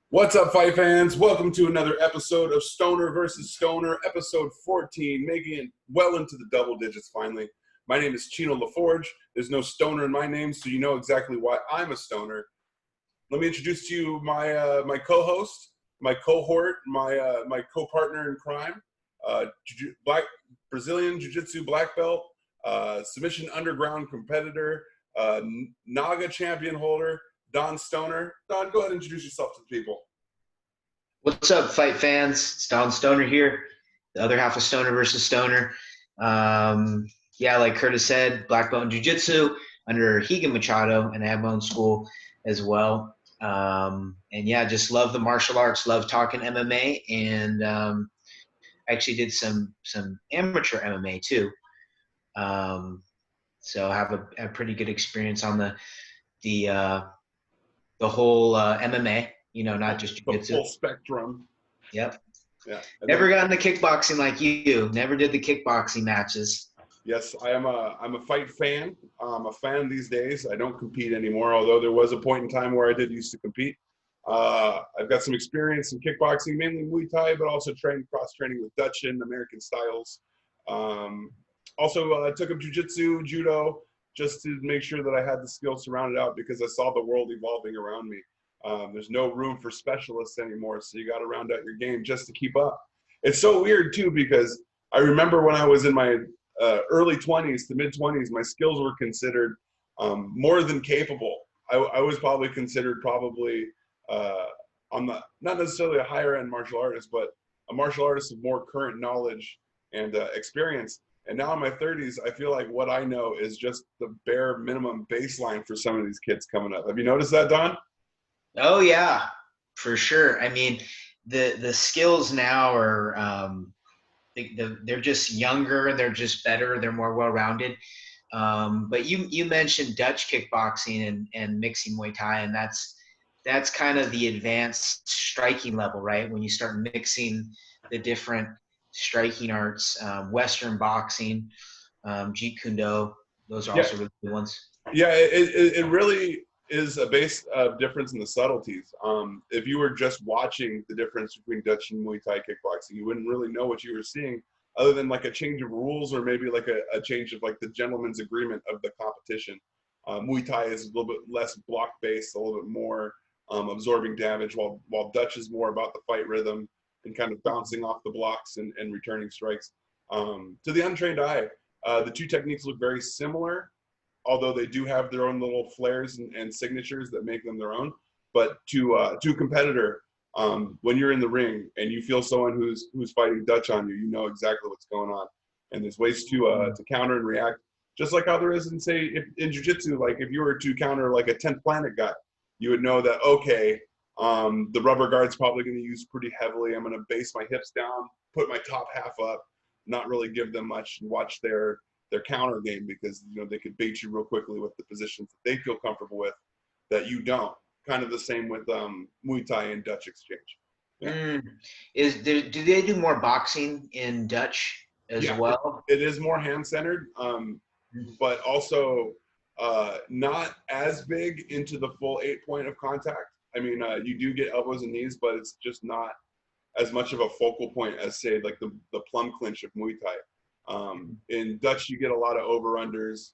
What's up, fight fans? Welcome to another episode of Stoner versus Stoner, episode 14, making it well into the double digits finally. My name is Chino LaForge. There's no stoner in my name, so you know exactly why I'm a stoner. Let me introduce to you my co-host, my cohort, my co-partner in crime, black Brazilian Jiu-Jitsu black belt, submission underground competitor, Naga champion holder, Don Stoner. Don, go ahead and introduce yourself to the people. What's up, fight fans? It's Don Stoner here, the other half of Stoner versus Stoner. Like Curtis said, black belt in jiu-jitsu under Higa Machado, and I have my own school as well. Just love the martial arts, love talking MMA, and actually did some amateur MMA too. So I have a pretty good experience on the whole MMA. Not just jiu-jitsu. The full spectrum. Yep. Yeah. Never got into kickboxing like you. Never did the kickboxing matches. Yes, I'm a fight fan. I'm a fan these days. I don't compete anymore, although there was a point in time where I did used to compete. I've got some experience in kickboxing, mainly Muay Thai, but also cross-training with Dutch and American styles. I took up jiu-jitsu, judo, just to make sure that I had the skills to round it out because I saw the world evolving around me. There's no room for specialists anymore, so you got to round out your game just to keep up. It's so weird, too, because I remember when I was in my early 20s to mid-20s, my skills were considered more than capable. I was probably considered not necessarily a higher-end martial artist, but a martial artist of more current knowledge and experience. And now in my 30s, I feel like what I know is just the bare minimum baseline for some of these kids coming up. Have you noticed that, Don? Oh yeah, for sure. I mean, the skills now are they're just younger, they're just better, they're more well-rounded. But you mentioned Dutch kickboxing and mixing Muay Thai, and that's kind of the advanced striking level, right? When you start mixing the different striking arts, Western boxing, Jeet Kune Do, those are also really good ones. Yeah, it really is a base difference in the subtleties. If you were just watching the difference between Dutch and Muay Thai kickboxing, you wouldn't really know what you were seeing other than like a change of rules or maybe like a change of like the gentleman's agreement of the competition. Muay Thai is a little bit less block-based, a little bit more absorbing damage, while Dutch is more about the fight rhythm and kind of bouncing off the blocks and returning strikes. To the untrained eye, the two techniques look very similar, although they do have their own little flares and signatures that make them their own. But to a competitor, when you're in the ring and you feel someone who's fighting Dutch on you, you know exactly what's going on. And there's ways to counter and react, just like how there is in, say, in jiu-jitsu. Like if you were to counter like a 10th planet guy, you would know that, okay, the rubber guard's probably going to use pretty heavily. I'm going to base my hips down, put my top half up, not really give them much, and watch their counter game because they could bait you real quickly with the positions that they feel comfortable with that you don't. Kind of the same with Muay Thai and Dutch exchange. Yeah. Do they do more boxing in Dutch as well? It is more hand-centered, but also not as big into the full 8-point of contact. I mean, you do get elbows and knees, but it's just not as much of a focal point as, say, like the plum clinch of Muay Thai. In Dutch, you get a lot of over-unders.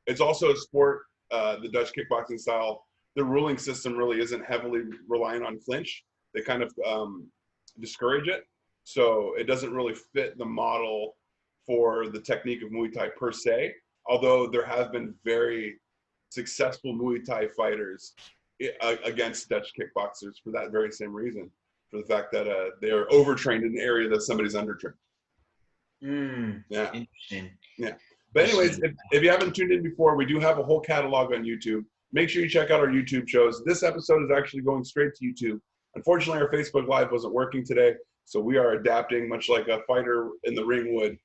It's also a sport, the Dutch kickboxing style, the ruling system really isn't heavily reliant on clinch. They kind of discourage it. So it doesn't really fit the model for the technique of Muay Thai per se, although there have been very successful Muay Thai fighters against Dutch kickboxers for that very same reason, for the fact that they're overtrained in an area that somebody's undertrained. Yeah. Interesting. Yeah. But anyways, if you haven't tuned in before, we do have a whole catalog on YouTube. Make sure you check out our YouTube shows. This episode is actually going straight to YouTube. Unfortunately, our Facebook Live wasn't working today, so we are adapting much like a fighter in the ring would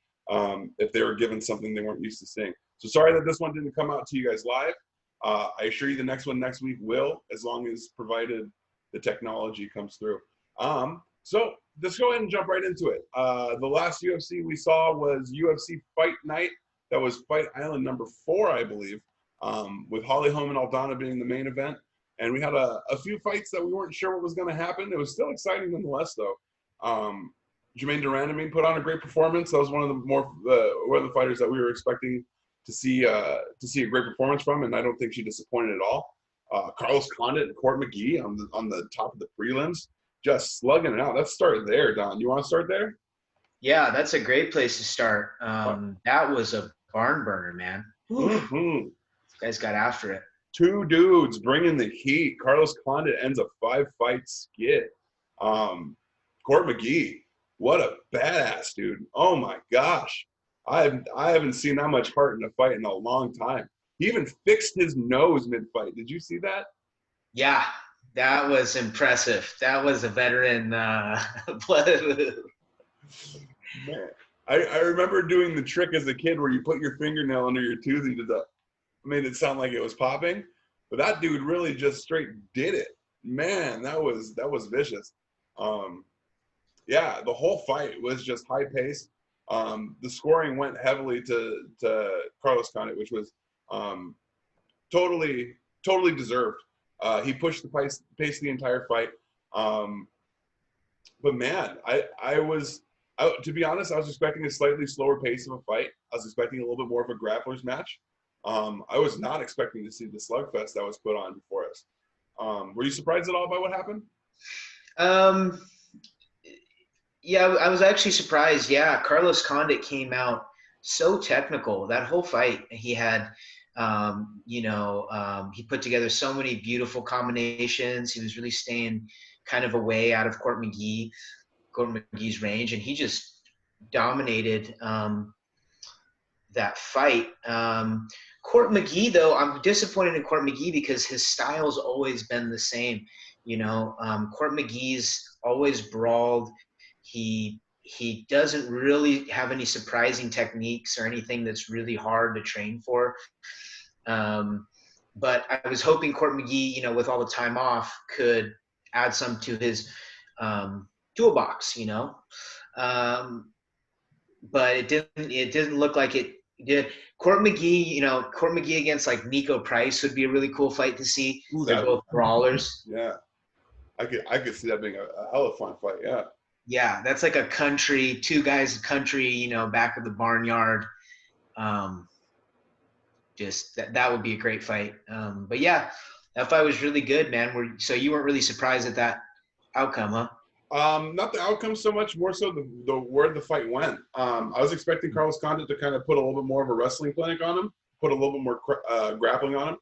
if they were given something they weren't used to seeing. So sorry that this one didn't come out to you guys live. I assure you the next one next week will, as long as provided the technology comes through. So let's go ahead and jump right into it. The last UFC we saw was UFC Fight Night. That was Fight Island number 4, I believe, with Holly Holm and Aldana being the main event. And we had a few fights that we weren't sure what was going to happen. It was still exciting nonetheless, though. Jermaine Durand, put on a great performance. That was one of the fighters that we were expecting to see a great performance from, and I don't think she disappointed at all. Carlos Condit and Court McGee on the top of the prelims, just slugging it out. Let's start there, Don. You want to start there? Yeah, that's a great place to start. That was a barn burner, man. Mm-hmm. These guys got after it. Two dudes bringing the heat. Carlos Condit ends a 5-fight skid. Court McGee, what a badass dude. Oh my gosh. I haven't seen that much heart in a fight in a long time. He even fixed his nose mid-fight. Did you see that? Yeah, that was impressive. That was a veteran blood. Man, I remember doing the trick as a kid where you put your fingernail under your tooth and made it sound like it was popping. But that dude really just straight did it. Man, that was vicious. Yeah, the whole fight was just high pace. The scoring went heavily to Carlos Condit, which was totally deserved. He pushed the pace the entire fight. But man, to be honest, I was expecting a slightly slower pace of a fight. I was expecting a little bit more of a grappler's match. I was not expecting to see the slugfest that was put on before us. Were you surprised at all by what happened? Yeah, I was actually surprised. Yeah, Carlos Condit came out so technical. That whole fight, he had, he put together so many beautiful combinations. He was really staying kind of away out of Court McGee's range, and he just dominated that fight. Court McGee, though, I'm disappointed in Court McGee because his style's always been the same. Court McGee's always brawled. He doesn't really have any surprising techniques or anything that's really hard to train for. But I was hoping Court McGee, with all the time off, could add some to his toolbox, but it didn't look like it did. Court McGee against like Nico Price would be a really cool fight to see. Ooh, they're both brawlers. Yeah, I could see that being a hell of a fun fight. Yeah. Yeah, that's like two guys country, back of the barnyard. Just that would be a great fight. But yeah, that fight was really good, man. So you weren't really surprised at that outcome, huh? Not the outcome so much, more so the where the fight went. I was expecting Carlos Condit to kind of put a little bit more of a wrestling clinic on him, put a little bit more grappling on him.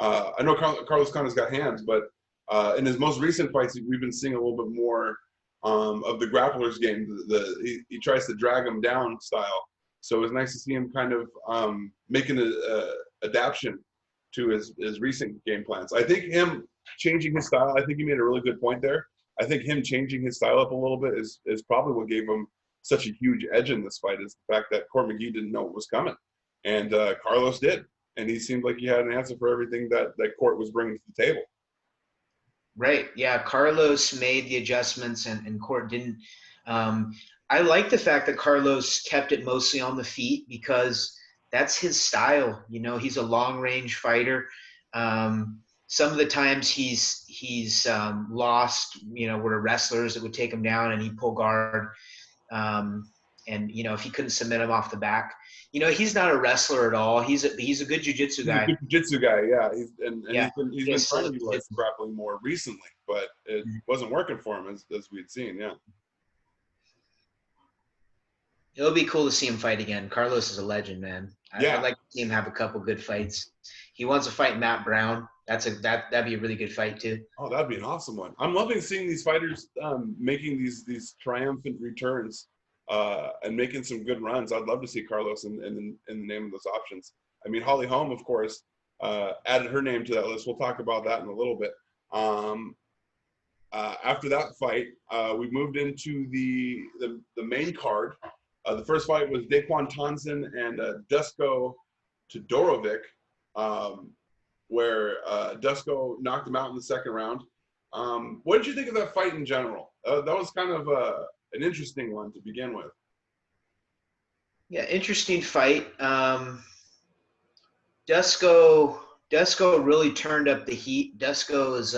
I know Carlos Condit's got hands, but in his most recent fights, we've been seeing a little bit more of the grappler's game. He tries to drag him down style. So it was nice to see him kind of making an adaptation to his recent game plans. I think him changing his style, I think he made a really good point there. I think him changing his style up a little bit is probably what gave him such a huge edge in this fight, is the fact that Court McGee didn't know what was coming. And Carlos did. And he seemed like he had an answer for everything that Court was bringing to the table. Right. Yeah. Carlos made the adjustments and Court didn't. I like the fact that Carlos kept it mostly on the feet because that's his style. He's a long range fighter. Some of the times he's lost, were wrestlers that would take him down and he'd pull guard. And, if he couldn't submit him off the back, he's not a wrestler at all. He's a good jiu-jitsu guy. He's a good jiu-jitsu guy, yeah. He's been trying to utilize grappling more recently, but it wasn't working for him as we'd seen, yeah. It'll be cool to see him fight again. Carlos is a legend, man. Yeah. I'd like to see him have a couple good fights. He wants to fight Matt Brown. That'd be a really good fight too. Oh, that'd be an awesome one. I'm loving seeing these fighters making these triumphant returns and making some good runs. I'd love to see Carlos in the name of those options. I mean, Holly Holm, of course, added her name to that list. We'll talk about that in a little bit. After that fight, we moved into the main card. The first fight was Daquan Townsend and Dusko Todorovic, where Dusko knocked him out in the second round. What did you think of that fight in general? That was kind of an interesting one to begin with. Yeah, interesting fight. Dusko Dusko really turned up the heat. Dusko is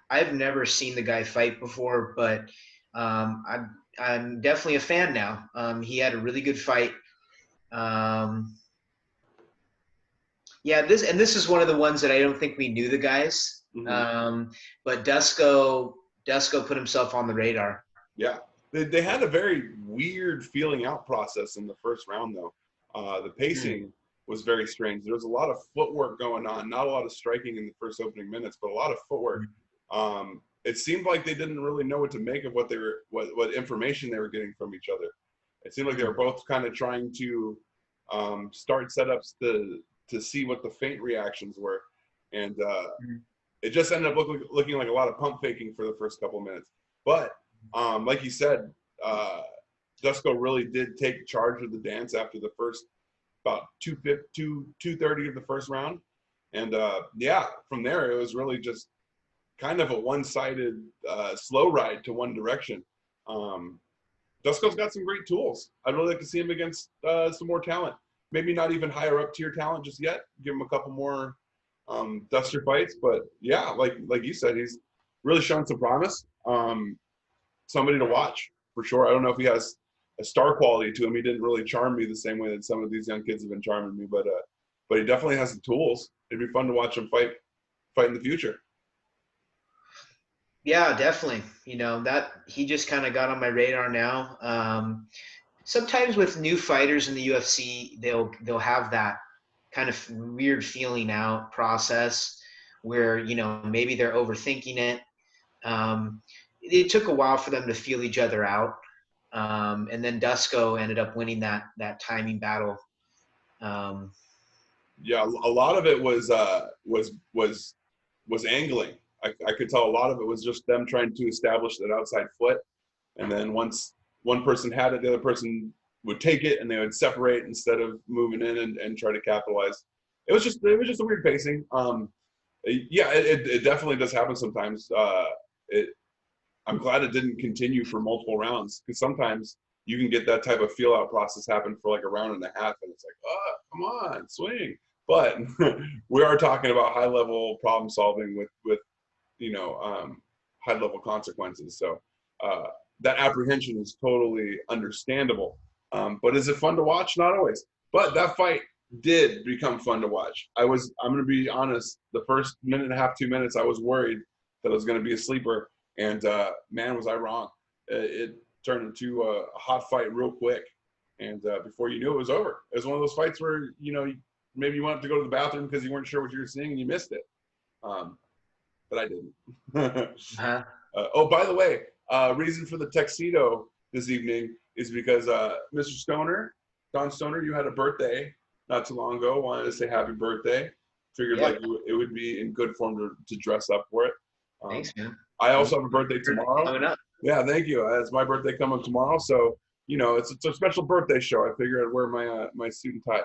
I've never seen the guy fight before, but I'm definitely a fan now. He had a really good fight. Um, yeah, this is one of the ones that I don't think we knew the guys. But Dusko put himself on the radar. Yeah, they had a very weird feeling out process in the first round, though. The pacing was very strange. There was a lot of footwork going on, not a lot of striking in the first opening minutes, but a lot of footwork. It seemed like they didn't really know what to make of what information they were getting from each other. It seemed like they were both kind of trying to start setups to see what the feint reactions were, and it just ended up looking like a lot of pump faking for the first couple of minutes. But like you said, Dusko really did take charge of the dance after the first about 2:30 of the first round, and yeah, from there it was really just kind of a one-sided slow ride to one direction. Dusko's got some great tools. I'd really like to see him against some more talent. Maybe not even higher up tier talent just yet. Give him a couple more duster fights, but yeah, like you said, he's really shown some promise. Somebody to watch for sure. I don't know if he has a star quality to him. He didn't really charm me the same way that some of these young kids have been charming me, but he definitely has the tools. It'd be fun to watch him fight in the future. Yeah, definitely. You know, that he just kind of got on my radar now. Sometimes with new fighters in the UFC, they'll have that kind of weird feeling out process where, you know, maybe they're overthinking it. It took a while for them to feel each other out. And then Dusko ended up winning that timing battle. Yeah, a lot of it was angling. I could tell a lot of it was just them trying to establish that outside foot, and then once one person had it, the other person would take it, and they would separate instead of moving in and try to capitalize. It was just a weird pacing. Yeah, it definitely does happen sometimes. I'm glad it didn't continue for multiple rounds, because sometimes you can get that type of feel out process happen for like a round and a half, and it's like, oh, come on, swing. But we are talking about high level problem solving with high level consequences. So that apprehension is totally understandable. But is it fun to watch? Not always. But that fight did become fun to watch. I'm going to be honest, the first minute and a half, 2 minutes, I was worried that it was going to be a sleeper. And man, was I wrong. It turned into a hot fight real quick. And before you knew it was over. It was one of those fights where, maybe you wanted to go to the bathroom because you weren't sure what you were seeing and you missed it. But I didn't. Oh, by the way, reason for the tuxedo this evening is because Mr. Stoner, Don Stoner, you had a birthday not too long ago. Wanted to say happy birthday. Figured it would be in good form to dress up for it. Thanks, man. I also have a birthday tomorrow. Coming up. Yeah, thank you. It's my birthday coming up tomorrow, so it's a special birthday show. I figured I'd wear my suit and tie.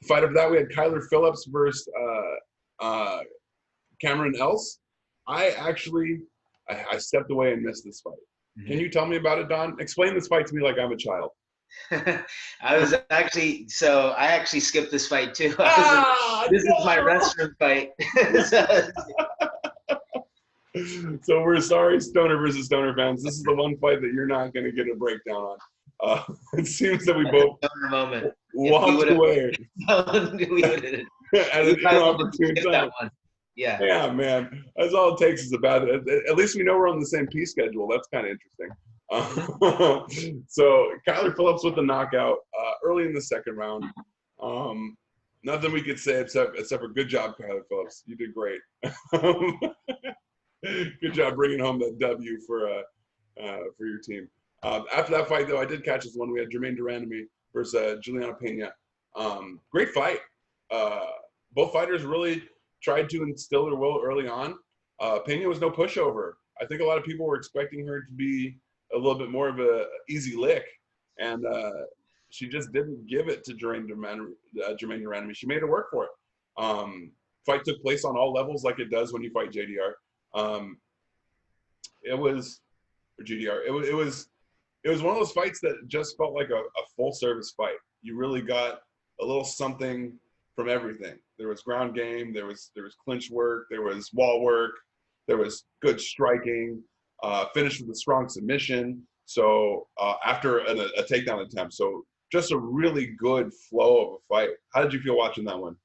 Fight after that, we had Kyler Phillips versus Cameron Else. I stepped away and missed this fight. Mm-hmm. Can you tell me about it, Don? Explain this fight to me like I'm a child. I actually skipped this fight too. This is my restroom fight. So we're sorry, Stoner versus Stoner fans. This is the one fight that you're not going to get a breakdown on. It seems that we both walked away at an inopportune time. Yeah. Yeah, man. That's all it takes is a bad. At least we know we're on the same pee schedule. That's kind of interesting. So Kyler Phillips with the knockout early in the second round. Nothing we could say except for good job, Kyler Phillips. You did great. Good job bringing home that W for your team. After that fight, though, I did catch this one. We had Jermaine Durandamy versus Juliana Pena. Great fight. Both fighters really tried to instill their will early on. Pena was no pushover. I think a lot of people were expecting her to be a little bit more of a easy lick, and she just didn't give it to Jermaine Durandamy. She made her work for it. Fight took place on all levels, like it does when you fight JDR. It was one of those fights that just felt like a full service fight. You really got a little something from everything. There was ground game, there was clinch work, there was wall work, there was good striking, finished with a strong submission. So after a takedown attempt, so just a really good flow of a fight. How did you feel watching that one?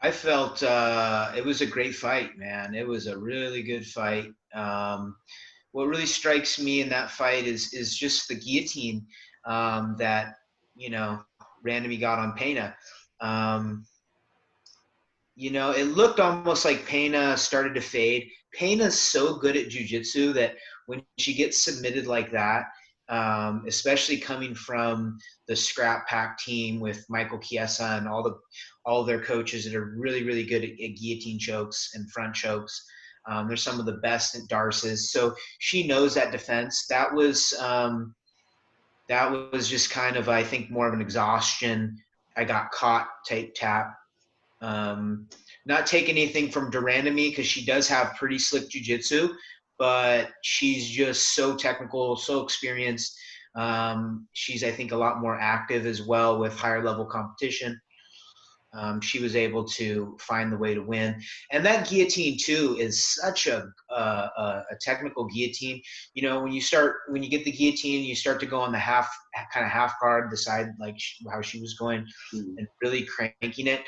I felt it was a great fight, man. It was a really good fight. What really strikes me in that fight is just the guillotine that you know Randomly got on Pena. Um, it looked almost like Pena started to fade. Pena's so good at jiu-jitsu that when she gets submitted like that, especially coming from the Scrap Pack team with Michael Chiesa and all their coaches that are really, really good at guillotine chokes and front chokes. They're some of the best at Darces. So she knows that defense. That was just kind of, I think, more of an exhaustion. I got caught, tape tap. Not take anything from Durandamy because she does have pretty slick jiu-jitsu, but she's just so technical, so experienced. She's, I think, a lot more active as well with higher level competition. She was able to find the way to win. And that guillotine too is such a technical guillotine. When you get the guillotine, you start to go on the half guard, the side like how she was going, and really cranking it.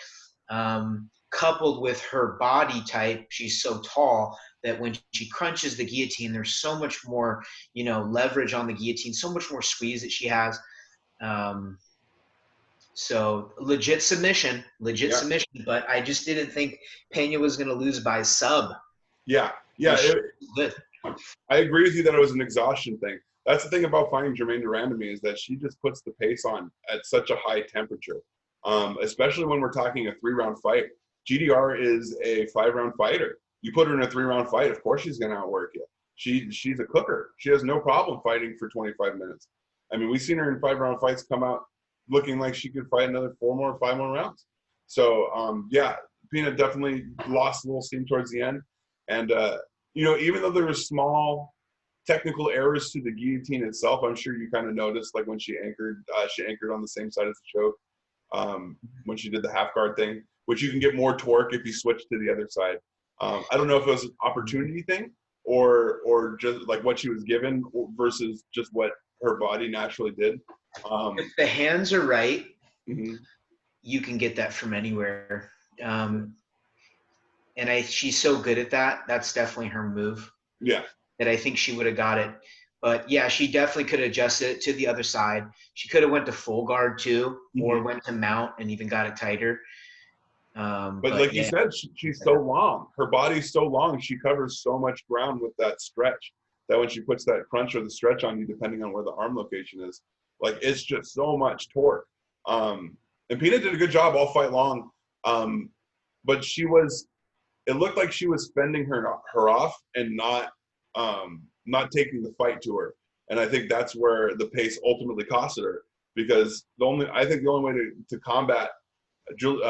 Coupled with her body type, she's so tall that when she crunches the guillotine, there's so much more, leverage on the guillotine, so much more squeeze that she has. So legit submission, but I just didn't think Pena was going to lose by sub. Yeah. I agree with you that it was an exhaustion thing. That's the thing about fighting Germaine de Randamie is that she just puts the pace on at such a high temperature, especially when we're talking a 3-round fight. GDR is a 5-round fighter. You put her in a 3-round fight, of course she's going to outwork you. She's a cooker. She has no problem fighting for 25 minutes. I mean, we've seen her in 5-round fights come out looking like she could fight another 5 more rounds. So, Pena definitely lost a little steam towards the end. And, even though there were small technical errors to the guillotine itself, I'm sure you kind of noticed, like when she anchored on the same side as the choke, when she did the half guard thing, which you can get more torque if you switch to the other side. I don't know if it was an opportunity thing or just like what she was given versus just what her body naturally did. If the hands are right, mm-hmm. You can get that from anywhere. And she's so good at that. That's definitely her move. Yeah. That I think she would have got it. But yeah, she definitely could have adjusted it to the other side. She could have went to full guard too, or went to mount and even got it tighter. But like you said, she's so long. Her body's so long. She covers so much ground with that stretch that when she puts that crunch or the stretch on you, depending on where the arm location is, like it's just so much torque. And Pena did a good job all fight long. But it looked like she was fending her off and not taking the fight to her. And I think that's where the pace ultimately costed her, because the only way to combat Germaine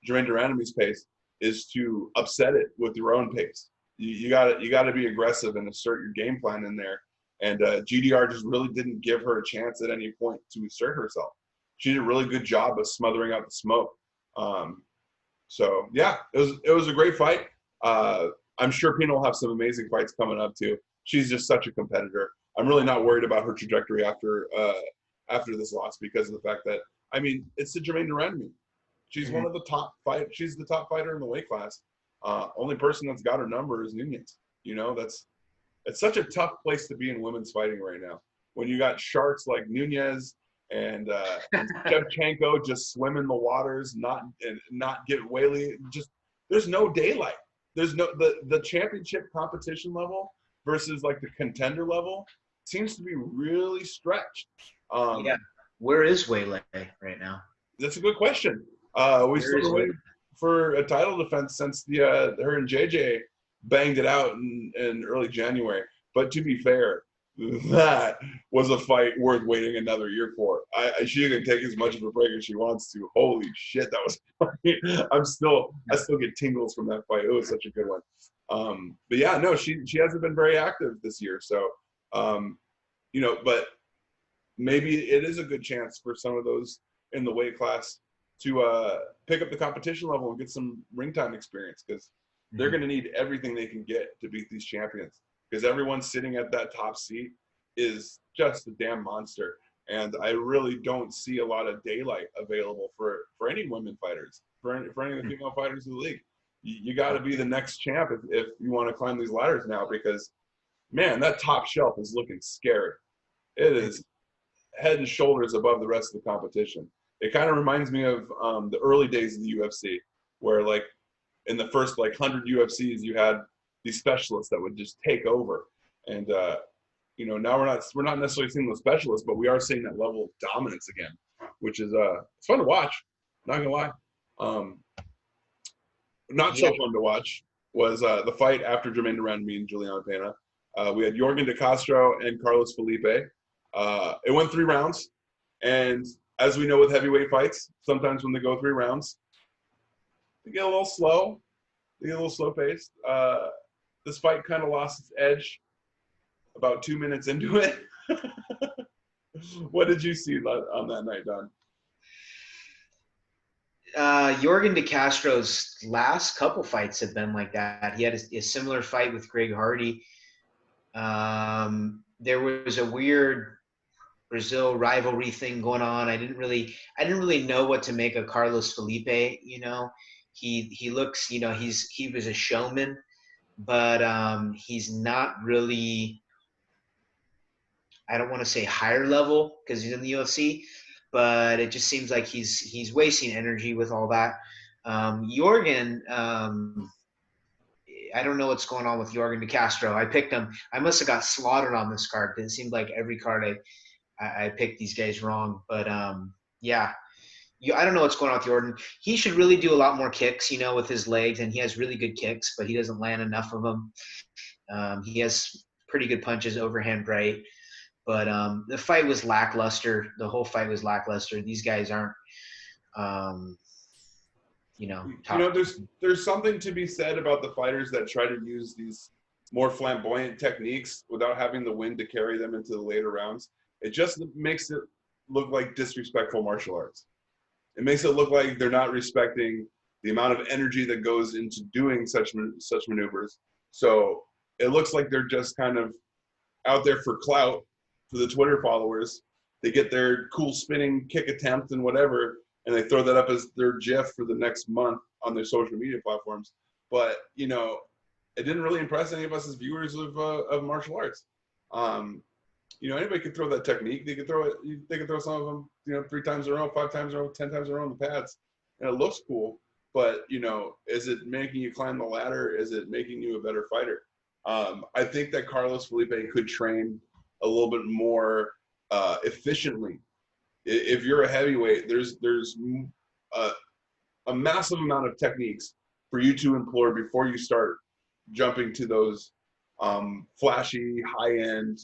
de Randamie's pace is to upset it with your own pace. You got to be aggressive and assert your game plan in there. And GDR just really didn't give her a chance at any point to assert herself. She did a really good job of smothering out the smoke. So yeah, it was a great fight. I'm sure Pena will have some amazing fights coming up too. She's just such a competitor. I'm really not worried about her trajectory after this loss because of the fact that, I mean, it's the Germaine de Randamie. She's one of the top fight. She's the top fighter in the weight class. Only person that's got her number is Nunez. It's such a tough place to be in women's fighting right now. When you got sharks like Nunez and Shevchenko just swimming the waters, not get Whaley. Just there's no daylight. There's no the championship competition level versus like the contender level seems to be really stretched. Where is Whaley right now? That's a good question. We still been waiting for a title defense since her and JJ banged it out in early January. But to be fair, that was a fight worth waiting another year for. She can take as much of a break as she wants to. Holy shit, that was funny. I still get tingles from that fight. It was such a good one. But yeah, no, she hasn't been very active this year. So, but maybe it is a good chance for some of those in the weight class to pick up the competition level and get some ring time experience, because they're Mhm. going to need everything they can get to beat these champions, because everyone sitting at that top seat is just a damn monster. And I really don't see a lot of daylight available for any women fighters, for any of the female fighters in the league. You got to be the next champ if you want to climb these ladders now, because man, that top shelf is looking scary. It is head and shoulders above the rest of the competition. It kind of reminds me of the early days of the UFC, where like in the first like 100 UFCs, you had these specialists that would just take over. And now we're not necessarily seeing those specialists, but we are seeing that level of dominance again, which is it's fun to watch. Not gonna lie. Not Yeah. so fun to watch was the fight after Jermaine Durandamy and Juliana Pena. We had Jorgen De Castro and Carlos Felipe. It went 3 rounds, and as we know with heavyweight fights, sometimes when they go 3 rounds, they get a little slow. They get a little slow paced. This fight kind of lost its edge about 2 minutes into it. What did you see on that night, Don? Jorgen De Castro's last couple fights have been like that. He had a similar fight with Greg Hardy. There was a weird Brazil rivalry thing going on. I didn't really know what to make of Carlos Felipe. He looks, he was a showman, but he's not really. I don't want to say higher level because he's in the UFC, but it just seems like he's wasting energy with all that. Jorgen, I don't know what's going on with Jorgen De Castro. I picked him. I must have got slaughtered on this card. It seemed like every card I picked these guys wrong. But yeah, I don't know what's going on with Jordan. He should really do a lot more kicks, with his legs, and he has really good kicks, but he doesn't land enough of them. He has pretty good punches, overhand right. But the fight was lackluster. The whole fight was lackluster. These guys aren't, top. There's something to be said about the fighters that try to use these more flamboyant techniques without having the wind to carry them into the later rounds. It just makes it look like disrespectful martial arts. It makes it look like they're not respecting the amount of energy that goes into doing such maneuvers. So it looks like they're just kind of out there for clout, for the Twitter followers. They get their cool spinning kick attempt and whatever, and they throw that up as their GIF for the next month on their social media platforms. But it didn't really impress any of us as viewers of martial arts. Anybody could throw that technique. They could throw it. They could throw some of them, 3 times in a row, 5 times in a row, 10 times in a row on the pads, and it looks cool. But is it making you climb the ladder? Is it making you a better fighter? I think that Carlos Felipe could train a little bit more efficiently. If you're a heavyweight, there's a massive amount of techniques for you to employ before you start jumping to those flashy, high-end.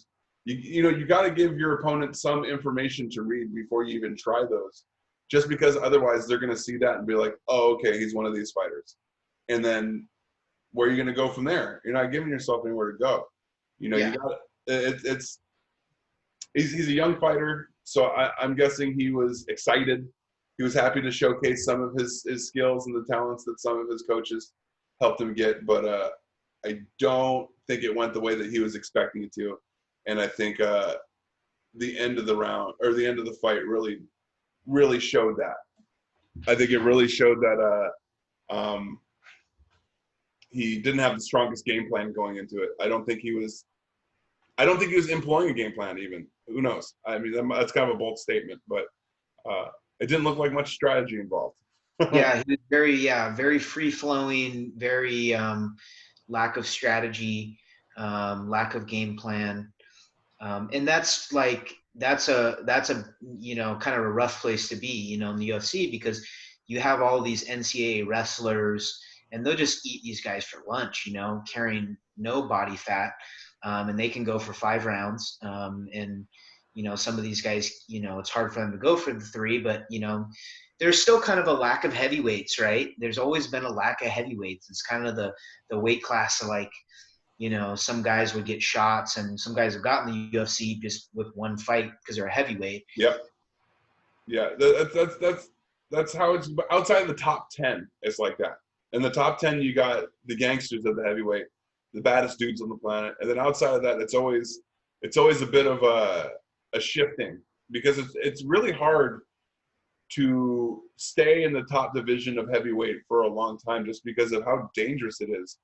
You got to give your opponent some information to read before you even try those, just because otherwise they're going to see that and be like, oh, okay, he's one of these fighters. And then where are you going to go from there? You're not giving yourself anywhere to go. You got it's he's a young fighter, so I'm guessing he was excited. He was happy to showcase some of his skills and the talents that some of his coaches helped him get, but I don't think it went the way that he was expecting it to. And I think the end of the round or the end of the fight really showed that. I think it really showed that he didn't have the strongest game plan going into it. I don't think he was employing a game plan even. Who knows? I mean, that's kind of a bold statement, but it didn't look like much strategy involved. Yeah, he was very free flowing, very lack of strategy, lack of game plan. And that's a kind of a rough place to be, in the UFC, because you have all these NCAA wrestlers and they'll just eat these guys for lunch, carrying no body fat, and they can go for 5 rounds. And some of these guys, it's hard for them to go for the 3, but there's still kind of a lack of heavyweights, right? There's always been a lack of heavyweights. It's kind of the weight class of some guys would get shots, and some guys have gotten the UFC just with one fight because they're a heavyweight. Yep. Yeah, that's that's how it's outside of the top 10. It's like that. In the top 10, you got the gangsters of the heavyweight, the baddest dudes on the planet, and then outside of that, it's always a bit of a shifting because it's really hard to stay in the top division of heavyweight for a long time just because of how dangerous it is.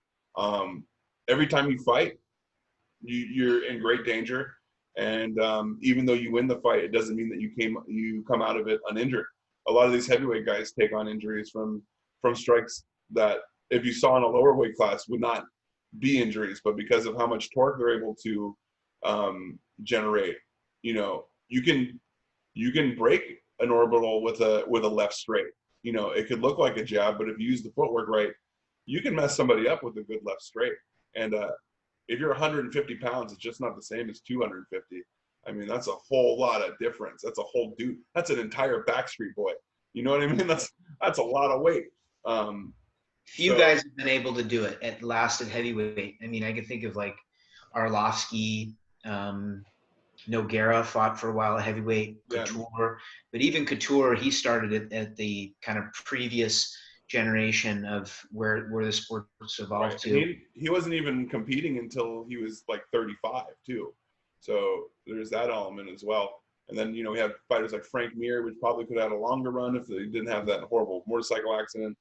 Every time you fight, you're in great danger, and even though you win the fight, it doesn't mean that you come out of it uninjured. A lot of these heavyweight guys take on injuries from strikes that if you saw in a lower weight class would not be injuries, but because of how much torque they're able to generate, you can break an orbital with a left straight. It could look like a jab, but if you use the footwork right, you can mess somebody up with a good left straight. And if you're 150 pounds, it's just not the same as 250. I mean, that's a whole lot of difference. That's a whole dude. That's an entire Backstreet Boy. You know what I mean? That's a lot of weight. Few guys have been able to do it at last at heavyweight. I mean, I can think of like Arlovsky, Nogueira fought for a while at heavyweight, Couture. But even Couture, he started it at the kind of previous generation of where the sports evolved to. He wasn't even competing until he was like 35 too. So there's that element as well. And then, we have fighters like Frank Mir, which probably could have had a longer run if they didn't have that horrible motorcycle accident.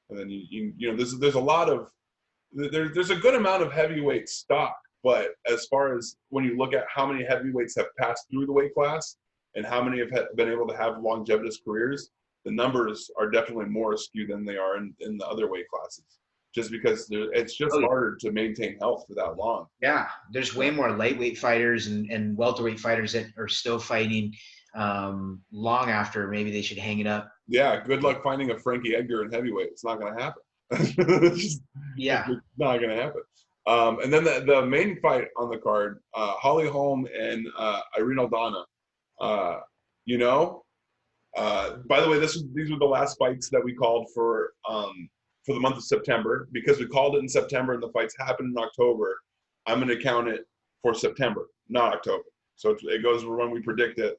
And then, there's a lot of – there's a good amount of heavyweight stock. But as far as when you look at how many heavyweights have passed through the weight class and how many have been able to have longevitous careers, the numbers are definitely more skewed than they are in the other weight classes. Just because it's just harder to maintain health for that long. Yeah, there's way more lightweight fighters and welterweight fighters that are still fighting long after maybe they should hang it up. Yeah, good luck finding a Frankie Edgar in heavyweight. It's not going to happen. It's not going to happen. And then the main fight on the card, Holly Holm and Irene Aldana. By the way, these were the last fights that we called for the month of September. Because we called it in September and the fights happened in October, I'm going to count it for September, not October. So it goes when we predict it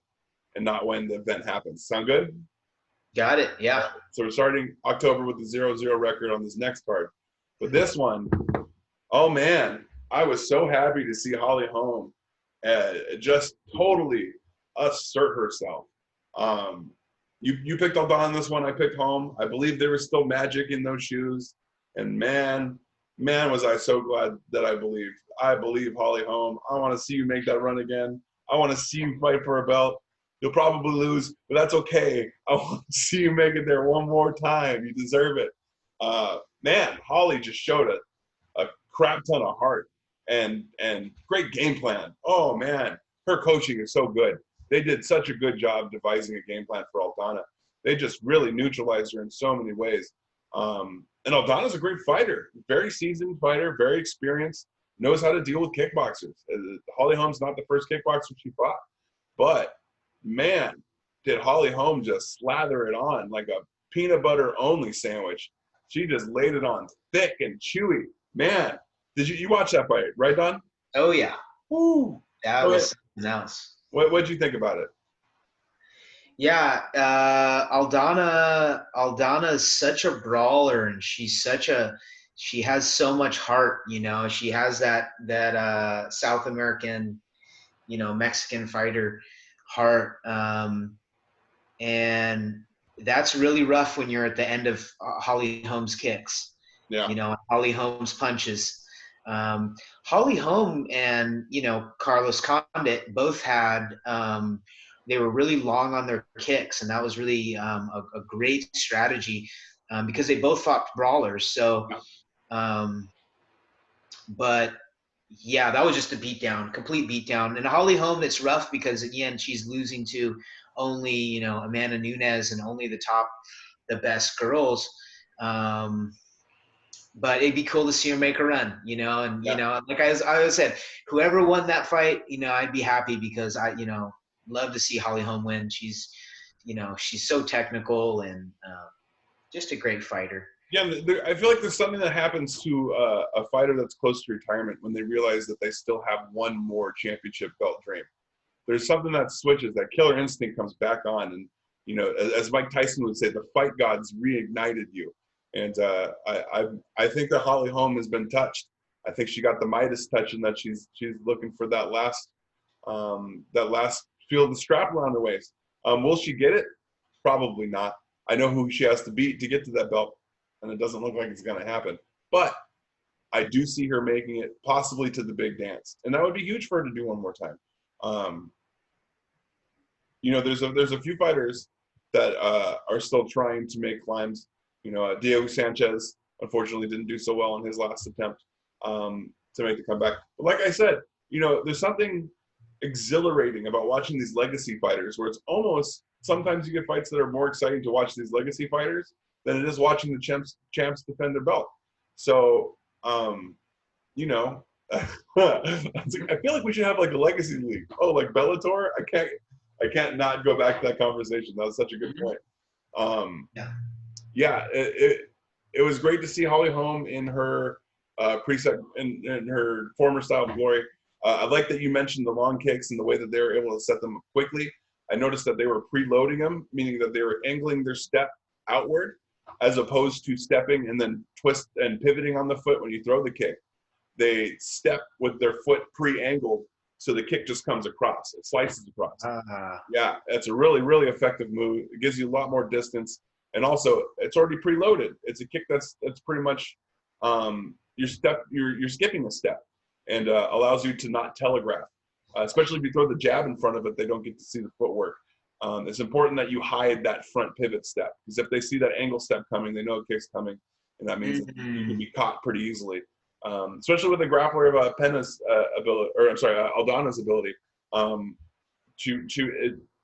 and not when the event happens. Sound good? Got it, yeah. So we're starting October with the 0-0 record on this next card. But this one, oh man, I was so happy to see Holly Holm just totally assert herself. You picked Aldana in this one. I picked Holm. I believe there was still magic in those shoes. And man, was I so glad that I believed. I believe Holly Holm. I want to see you make that run again. I want to see you fight for a belt. You'll probably lose, but that's okay. I want to see you make it there one more time. You deserve it. Man, Holly just showed a crap ton of heart and great game plan. Oh man, her coaching is so good. They did such a good job devising a game plan for Aldana. They just really neutralized her in so many ways. And Aldana's a great fighter, very seasoned fighter, very experienced, knows how to deal with kickboxers. Holly Holm's not the first kickboxer she fought, but man, did Holly Holm just slather it on like a peanut butter only sandwich. She just laid it on thick and chewy. Man, did you watch that fight, right, Don? Oh yeah. Woo. That was something else. What'd you think about it? Yeah, Aldana is such a brawler, and she has so much heart. She has that South American, Mexican fighter heart, and that's really rough when you're at the end of Holly Holm's kicks. Yeah. Holly Holm's punches. Holly Holm and Carlos Condit both had they were really long on their kicks, and that was really a great strategy because they both fought brawlers. So, but yeah, that was just a beatdown, complete beatdown. And Holly Holm, it's rough because again she's losing to only Amanda Nunes and only the best girls. But it'd be cool to see her make a run, like I always said, whoever won that fight, I'd be happy because I, love to see Holly Holm win. She's so technical and just a great fighter. Yeah, I feel like there's something that happens to a fighter that's close to retirement when they realize that they still have one more championship belt dream. There's something that switches, that killer instinct comes back on, you know, as Mike Tyson would say, the fight gods reignited you. And I think that Holly Holm has been touched. I think she got the Midas touch, and that she's looking for that last feel of the strap around her waist. Will she get it? Probably not. I know who she has to beat to get to that belt, and it doesn't look like it's going to happen. But I do see her making it possibly to the big dance, and that would be huge for her to do one more time. You know, there's a few fighters that are still trying to make climbs. You know, Diego Sanchez unfortunately didn't do so well in his last attempt to make the comeback. But like I said, you know, there's something exhilarating about watching these legacy fighters, where it's almost sometimes you get fights that are more exciting to watch these legacy fighters than it is watching the champs defend their belt. So, you know, I feel like we should have like a legacy league. Oh, like Bellator? I can't not go back to that conversation. That was such a good point. Yeah, it was great to see Holly Holm in her preset in her former style of glory. I like that you mentioned the long kicks and the way that they were able to set them up quickly. I noticed that they were preloading them, meaning that they were angling their step outward as opposed to stepping and then twist and pivoting on the foot when you throw the kick. They step with their foot pre-angled, so the kick just comes across. It slices across. Yeah, it's a really, really effective move. It gives you a lot more distance. And also, it's already preloaded. It's a kick that's pretty much you're skipping a step, and allows you to not telegraph. Especially if you throw the jab in front of it, they don't get to see the footwork. It's important that you hide that front pivot step, because if they see that angle step coming, they know a kick's coming, and that means that you can be caught pretty easily. Especially with the grappler of Penna's ability, or I'm sorry, Aldana's ability.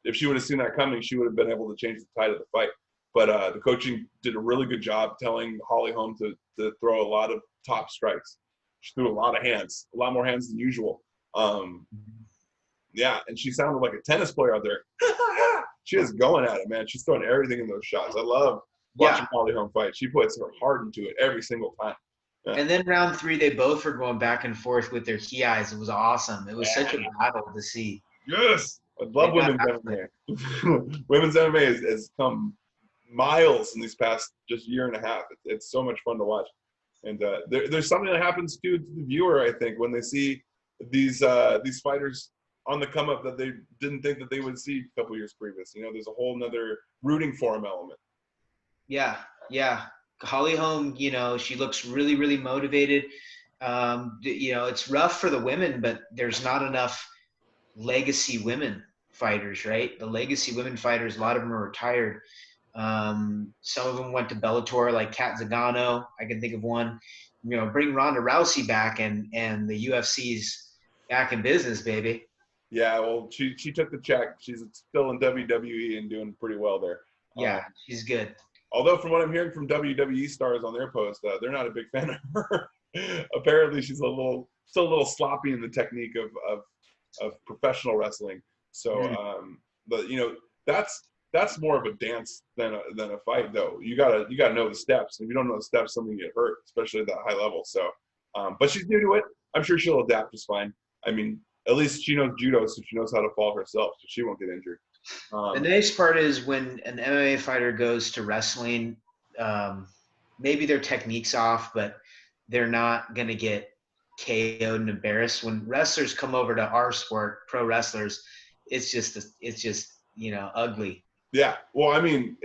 If she would have seen that coming, she would have been able to change the tide of the fight. But the coaching did a really good job telling Holly Holm to throw a lot of top strikes. She threw a lot of hands, a lot more hands than usual. Yeah, and she sounded like a tennis player out there. She is going at it, man. She's throwing everything in those shots. I love watching Holly Holm fight. She puts her heart into it every single time. Yeah. And then round 3, they both were going back and forth with their kiais. It was awesome. It was such a battle to see. Yes, I love women's MMA. Women's MMA has come miles in these past just year and a half. It's so much fun to watch. And there's something that happens to the viewer, I think, when they see these fighters on the come up that they didn't think that they would see a couple years previous. You know, there's a whole nother rooting for them element. Yeah. Holly Holm, you know, she looks really, really motivated. You know, it's rough for the women, but there's not enough legacy women fighters, right? The legacy women fighters, a lot of them are retired. Some of them went to Bellator, like Kat Zagano. I can think of one. You know, bring Ronda Rousey back, and the UFC's back in business, baby. Yeah, well, she took the check. She's still in WWE and doing pretty well there. Yeah, she's good. Although from what I'm hearing from WWE stars on their post, they're not a big fan of her. Apparently, she's still a little sloppy in the technique of professional wrestling. So, but you know, that's more of a dance than a fight, though. You gotta know the steps. If you don't know the steps, something get hurt, especially at that high level. So, but she's new to it. I'm sure she'll adapt just fine. I mean, at least she knows judo, so she knows how to fall herself, so she won't get injured. The nice part is when an MMA fighter goes to wrestling, maybe their technique's off, but they're not going to get KO'd and embarrassed. When wrestlers come over to our sport, pro wrestlers, it's just you know, ugly. Yeah. Well, I mean,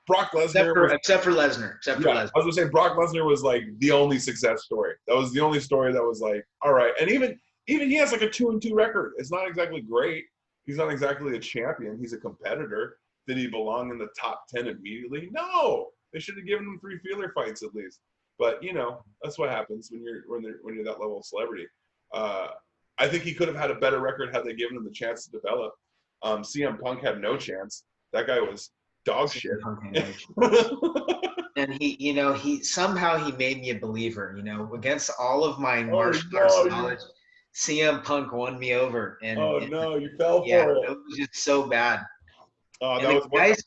Brock Lesnar. Except for Lesnar. I was going to say Brock Lesnar was like the only success story. That was the only story that was like, all right. And even he has like a 2-2 record. It's not exactly great. He's not exactly a champion. He's a competitor. Did he belong in the top 10 immediately? No. They should have given him 3 feeler fights at least. But you know, that's what happens when you're that level of celebrity. I think he could have had a better record had they given him the chance to develop. CM Punk had no chance. That guy was dog shit. And he somehow made me a believer. You know, against all of my martial arts knowledge, CM Punk won me over. And you fell for it. It was just so bad. And the guys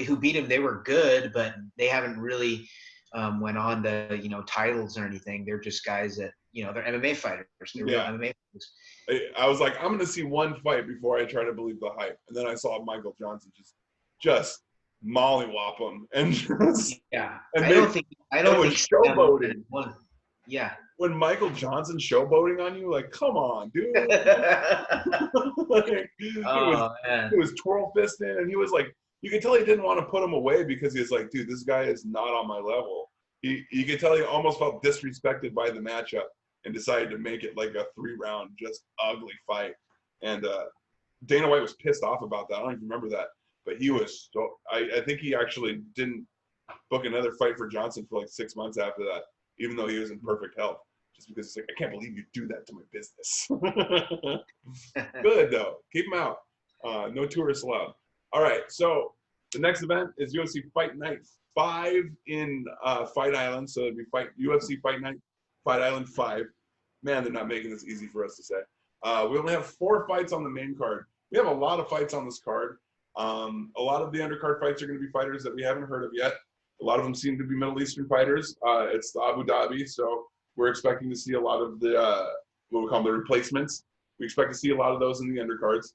who beat him, they were good, but they haven't really went on to, you know, titles or anything. They're just guys that, you know, they're MMA fighters. They're real MMA fighters. I was like, I'm going to see one fight before I try to believe the hype. And then I saw Michael Johnson just just mollywop him. And just, Yeah. and I they, don't think it was showboating. Yeah. When Michael Johnson's showboating on you, like, come on, dude. Like, Oh, man. it was twirl fisting, and he was like, you could tell he didn't want to put him away because he was like, dude, this guy is not on my level. You could tell he almost felt disrespected by the matchup and decided to make it like a 3-round, just ugly fight. And Dana White was pissed off about that. I don't even remember that, but he was so. I think he actually didn't book another fight for Johnson for like 6 months after that, even though he was in perfect health. Just because it's like, I can't believe you do that to my business. Good though, keep him out. No tourists allowed. All right, so the next event is UFC Fight Night 5 in Fight Island. So it'd be UFC Fight Night, Fight Island 5. Man, they're not making this easy for us to say. We only have 4 fights on the main card. We have a lot of fights on this card. A lot of the undercard fights are going to be fighters that we haven't heard of yet. A lot of them seem to be Middle Eastern fighters. It's the Abu Dhabi, so we're expecting to see a lot of the what we call the replacements. We expect to see a lot of those in the undercards.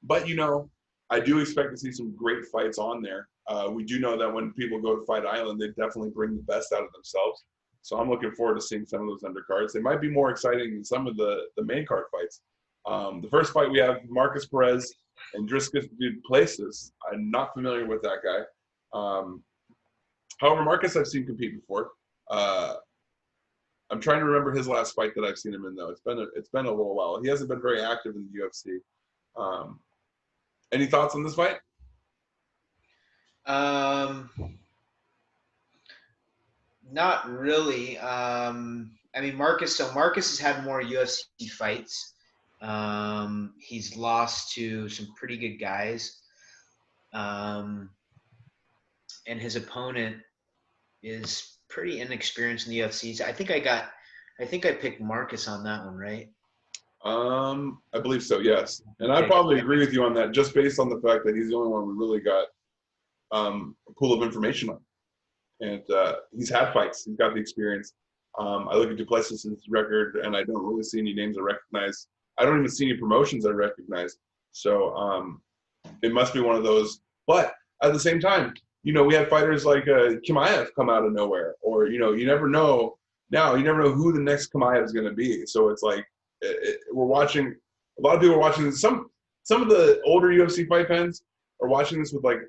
But you know, I do expect to see some great fights on there. We do know that when people go to Fight Island, they definitely bring the best out of themselves. So I'm looking forward to seeing some of those undercards. They might be more exciting than some of the main card fights. The first fight we have Marcus Perez and Discus Duplessis. I'm not familiar with that guy. However, Marcus I've seen compete before. I'm trying to remember his last fight that I've seen him in though. It's been a little while. He hasn't been very active in the UFC. Any thoughts on this fight? Not really. I mean, Marcus has had more UFC fights. He's lost to some pretty good guys. And his opponent is pretty inexperienced in the UFC. So I think I picked Marcus on that one, right? I believe so, yes. And I probably agree with you on that, just based on the fact that he's the only one we really got a pool of information on. And he's had fights. He's got the experience. I look at Duplessis' record, and I don't really see any names I recognize. I don't even see any promotions I recognize. So it must be one of those. But at the same time, you know, we have fighters like Chimaev come out of nowhere. Or, you know, you never know. Now, you never know who the next Chimaev is going to be. So it's like we're watching – a lot of people are watching this. Some of the older UFC fight fans are watching this with, like,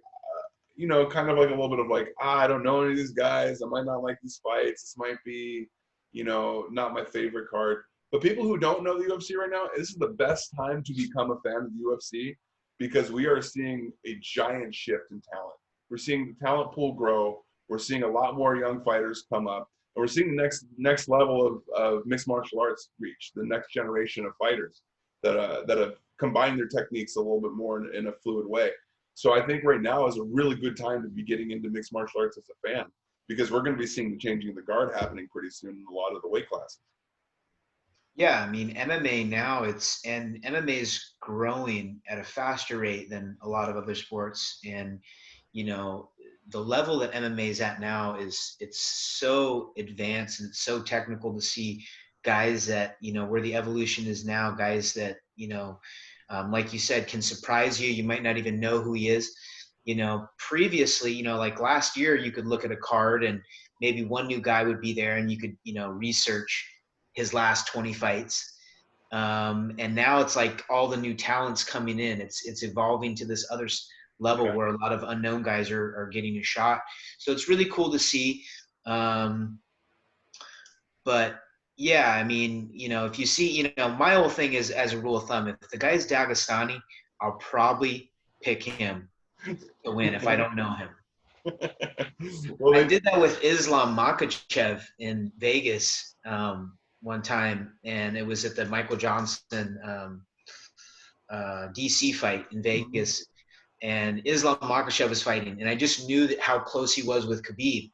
you know, kind of like a little bit of like, I don't know any of these guys. I might not like these fights. This might be, you know, not my favorite card. But people who don't know the UFC right now, this is the best time to become a fan of the UFC because we are seeing a giant shift in talent. We're seeing the talent pool grow. We're seeing a lot more young fighters come up. And we're seeing the next level of mixed martial arts reach, the next generation of fighters that have combined their techniques a little bit more in a fluid way. So I think right now is a really good time to be getting into mixed martial arts as a fan because we're going to be seeing the changing of the guard happening pretty soon in a lot of the weight classes. Yeah, I mean MMA now MMA is growing at a faster rate than a lot of other sports, and you know the level that MMA is at now it's so advanced and it's so technical to see guys that you know where the evolution is now, guys that you know. Like you said, can surprise you. You might not even know who he is. You know, previously, you know, like last year, you could look at a card and maybe one new guy would be there and you could, you know, research his last 20 fights. And now it's like all the new talents coming in. It's evolving to this other level where a lot of unknown guys are getting a shot. So it's really cool to see. But yeah, I mean, you know, if you see, you know, my whole thing is as a rule of thumb, if the guy's Dagestani, I'll probably pick him to win if I don't know him. Well, I did that with Islam Makhachev in Vegas one time, and it was at the Michael Johnson DC fight in Vegas, and Islam Makhachev was fighting, and I just knew that how close he was with Khabib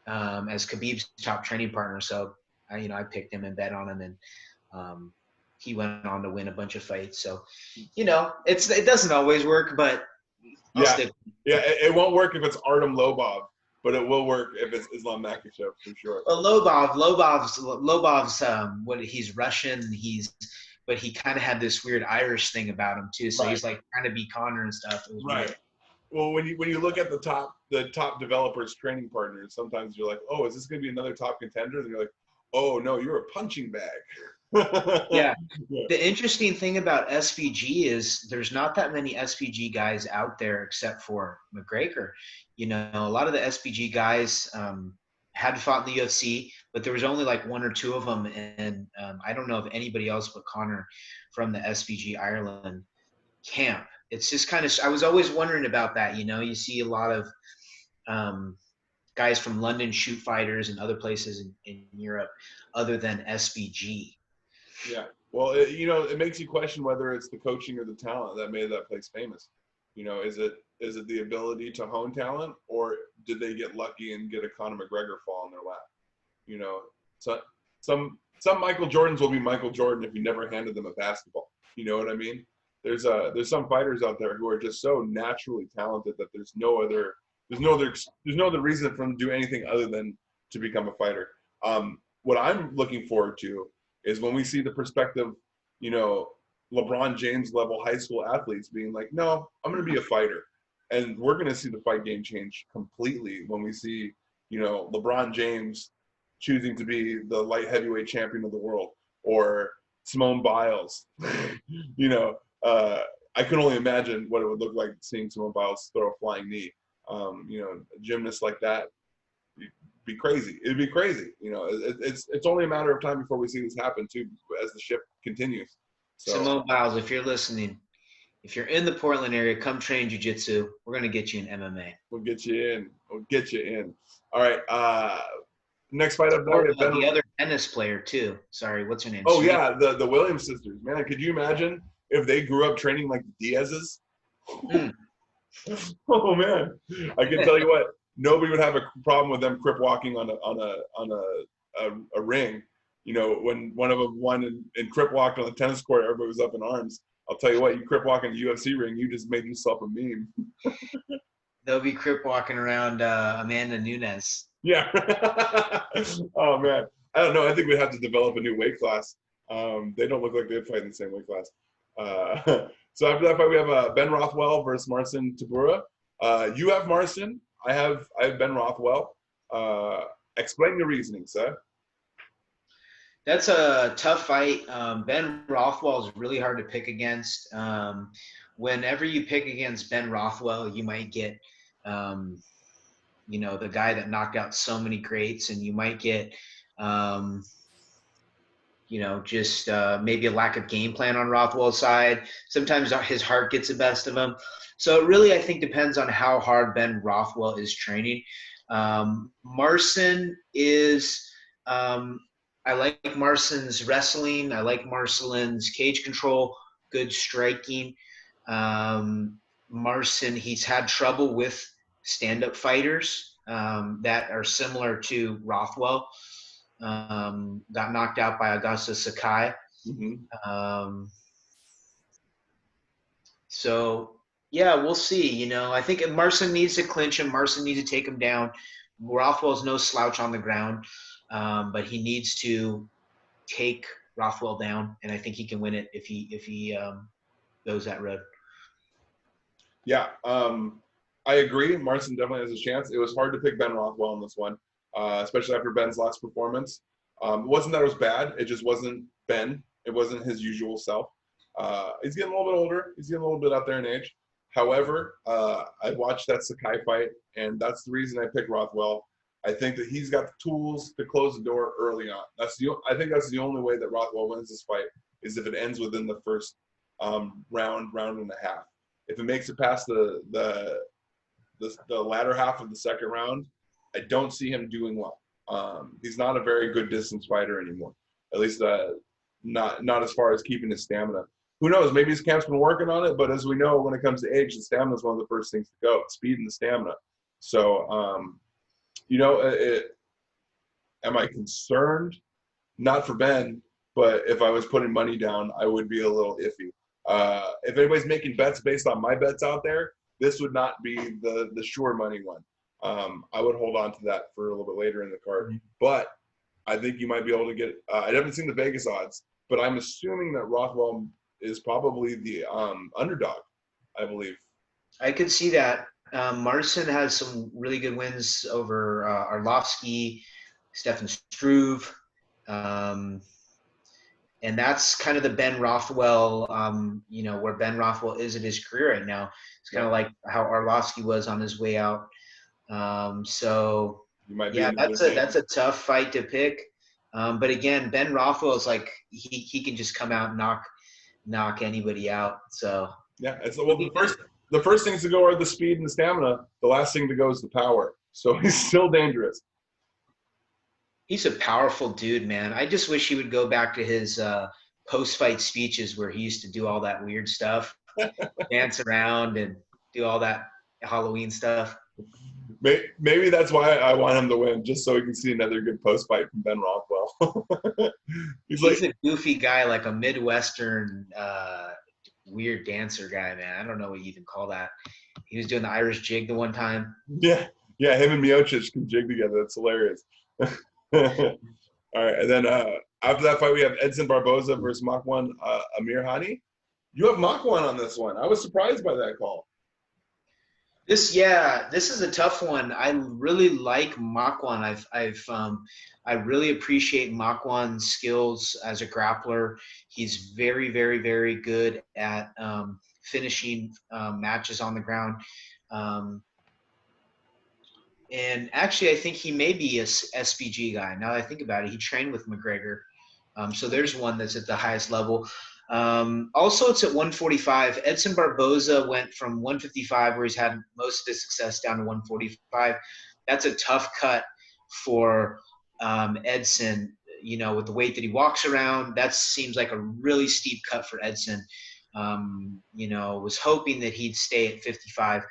as Khabib's top training partner, so I picked him and bet on him, and he went on to win a bunch of fights. So, you know, it doesn't always work, but it won't work if it's Artem Lobov, but it will work if it's Islam Makhachev for sure. Well, Lobov's he's Russian, but he kind of had this weird Irish thing about him too. So he's like trying to be Connor and stuff. It was right. weird. well, when you look at the top developers training partners, sometimes you're like, oh, is this going to be another top contender? And you're like, oh no, you're a punching bag. Yeah. Yeah. The interesting thing about SVG is there's not that many SVG guys out there except for McGregor. You know, a lot of the SVG guys had fought in the UFC, but there was only like one or two of them, and I don't know of anybody else but Connor from the SVG Ireland camp. It's just kind of, I was always wondering about that. You know, you see a lot of guys from London shoot fighters and other places in Europe other than SVG. Yeah. Well, it makes you question whether it's the coaching or the talent that made that place famous. You know, is it the ability to hone talent, or did they get lucky and get a Conor McGregor fall in their lap? You know, so some Michael Jordans will be Michael Jordan if you never handed them a basketball. You know what I mean? There's some fighters out there who are just so naturally talented that there's no other reason for them to do anything other than to become a fighter. What I'm looking forward to is when we see the perspective, you know, LeBron James level high school athletes being like, no, I'm going to be a fighter. And we're going to see the fight game change completely when we see, you know, LeBron James choosing to be the light heavyweight champion of the world, or Simone Biles. You know, I can only imagine what it would look like seeing Simone Biles throw a flying knee. You know, gymnasts like that, be crazy. It'd be crazy. You know, it's only a matter of time before we see this happen too, as the ship continues. So, Simone Biles, if you're listening, if you're in the Portland area, come train jiu-jitsu. We're going to get you in MMA. we'll get you in. We'll get you in. All right. Next fight up there. The other tennis player too. Sorry, what's her name? Oh yeah, the Williams sisters. Man, could you imagine if they grew up training like the Diaz's? Oh man, I can tell you what. Nobody would have a problem with them crip walking on a ring. You know, when one of them won and crip walked on the tennis court, everybody was up in arms. I'll tell you what, you crip walk in a UFC ring, you just made yourself a meme. They'll be crip walking around Amanda Nunes. Yeah. Oh man, I don't know. I think we have to develop a new weight class. They don't look like they'd fight in the same weight class. So after that fight, we have Ben Rothwell versus Marcin Tybura. You have Marcin. I have Ben Rothwell. Explain your reasoning, sir. That's a tough fight. Ben Rothwell is really hard to pick against. Whenever you pick against Ben Rothwell, you might get, you know, the guy that knocked out so many greats, and you might get, you know, just maybe a lack of game plan on Rothwell's side. Sometimes his heart gets the best of him. So it really, I think, depends on how hard Ben Rothwell is training. Marcin is, I like Marcin's wrestling. I like Marcin's cage control, good striking. Marcin, he's had trouble with stand-up fighters that are similar to Rothwell. Got knocked out by Augusta Sakai. Mm-hmm. So, yeah, we'll see. You know, I think Marcin needs to clinch him. Marcin needs to take him down. Rothwell's no slouch on the ground, but he needs to take Rothwell down, and I think he can win it if he goes that road. Yeah, I agree. Marcin definitely has a chance. It was hard to pick Ben Rothwell in this one, especially after Ben's last performance. It wasn't that it was bad. It just wasn't Ben. It wasn't his usual self. He's getting a little bit older. He's getting a little bit out there in age. However, I watched that Sakai fight, and that's the reason I picked Rothwell. I think that he's got the tools to close the door early on. I think that's the only way that Rothwell wins this fight, is if it ends within the first round and a half. If it makes it past the latter half of the second round, I don't see him doing well. He's not a very good distance fighter anymore. At least not as far as keeping his stamina. Who knows? Maybe his camp's been working on it, but as we know, when it comes to age, the stamina is one of the first things to go. Speed and the stamina. So, you know, am I concerned? Not for Ben, but if I was putting money down, I would be a little iffy. If anybody's making bets based on my bets out there, this would not be the sure money one. I would hold on to that for a little bit later in the card. Mm-hmm. But I think you might be able to get I haven't seen the Vegas odds, but I'm assuming that Rothwell is probably the underdog, I believe. I could see that. Marcin has some really good wins over Arlovsky, Stefan Struve. And that's kind of the Ben Rothwell, where Ben Rothwell is in his career right now. It's kind of like how Arlovsky was on his way out. So yeah, that's a tough fight to pick. But again, Ben Rothwell is like he can just come out and knock anybody out. So yeah, it's well the first things to go are the speed and the stamina. The last thing to go is the power. So he's still dangerous. He's a powerful dude, man. I just wish he would go back to his post-fight speeches where he used to do all that weird stuff, dance around and do all that Halloween stuff. Maybe that's why I want him to win, just so we can see another good post-fight from Ben Rothwell. He's like a goofy guy, like a Midwestern weird dancer guy, man. I don't know what you even call that. He was doing the Irish jig the one time. Yeah, him and Miocic can jig together. That's hilarious. All right, and then after that fight, we have Edson Barboza versus Makwan Amir Hani. You have Makwan on this one. I was surprised by that call. This is a tough one. I really like Makwan. I really appreciate Makwan's skills as a grappler. He's very, very, very good at finishing matches on the ground. And actually, I think he may be a SBG guy. Now that I think about it, he trained with McGregor. So there's one that's at the highest level. Also, it's at 145. Edson Barboza went from 155, where he's had most of his success, down to 145. That's a tough cut for Edson, with the weight that he walks around. That seems like a really steep cut for Edson. Was hoping that he'd stay at 55.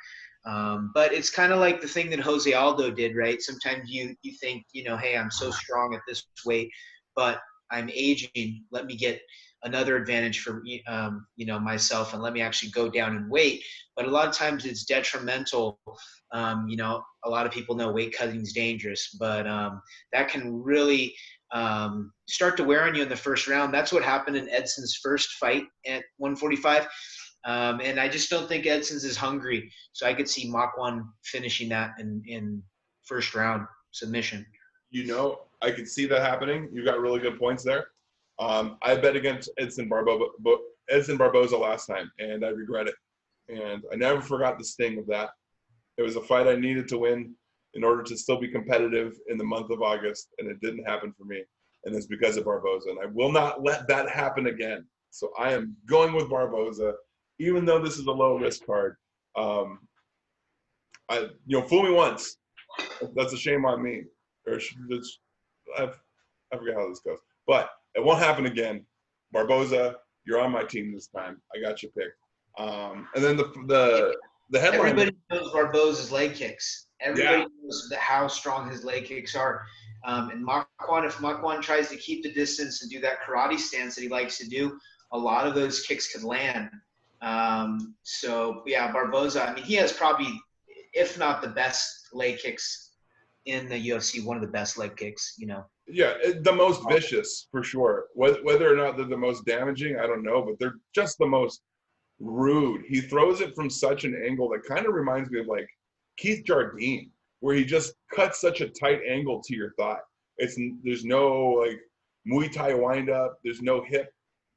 But it's kind of like the thing that Jose Aldo did, right? Sometimes you think, hey, I'm so strong at this weight, but I'm aging. Let me get another advantage for myself, and let me actually go down in weight. But a lot of times it's detrimental. A lot of people know weight cutting is dangerous, but that can really start to wear on you in the first round. That's what happened in Edson's first fight at 145. And I just don't think Edson's is hungry. So I could see Makwan finishing that in first round submission. I could see that happening. You got really good points there. I bet against Edson Barboza last time, and I regret it. And I never forgot the sting of that. It was a fight I needed to win in order to still be competitive in the month of August, and it didn't happen for me. And it's because of Barboza. And I will not let that happen again. So I am going with Barboza, even though this is a low-risk card. Fool me once. That's a shame on me. I forget how this goes. But it won't happen again. Barboza, you're on my team this time. I got you picked. And then the headline. Everybody knows Barboza's leg kicks. Everybody knows how strong his leg kicks are. And if Makwan tries to keep the distance and do that karate stance that he likes to do, a lot of those kicks could land. Barboza, he has probably, if not the best leg kicks in the UFC, one of the best leg kicks, Yeah, the most vicious, for sure. Whether or not they're the most damaging, I don't know, but they're just the most rude. He throws it from such an angle that kind of reminds me of like Keith Jardine, where he just cuts such a tight angle to your thigh. There's no like Muay Thai wind up, there's no hip,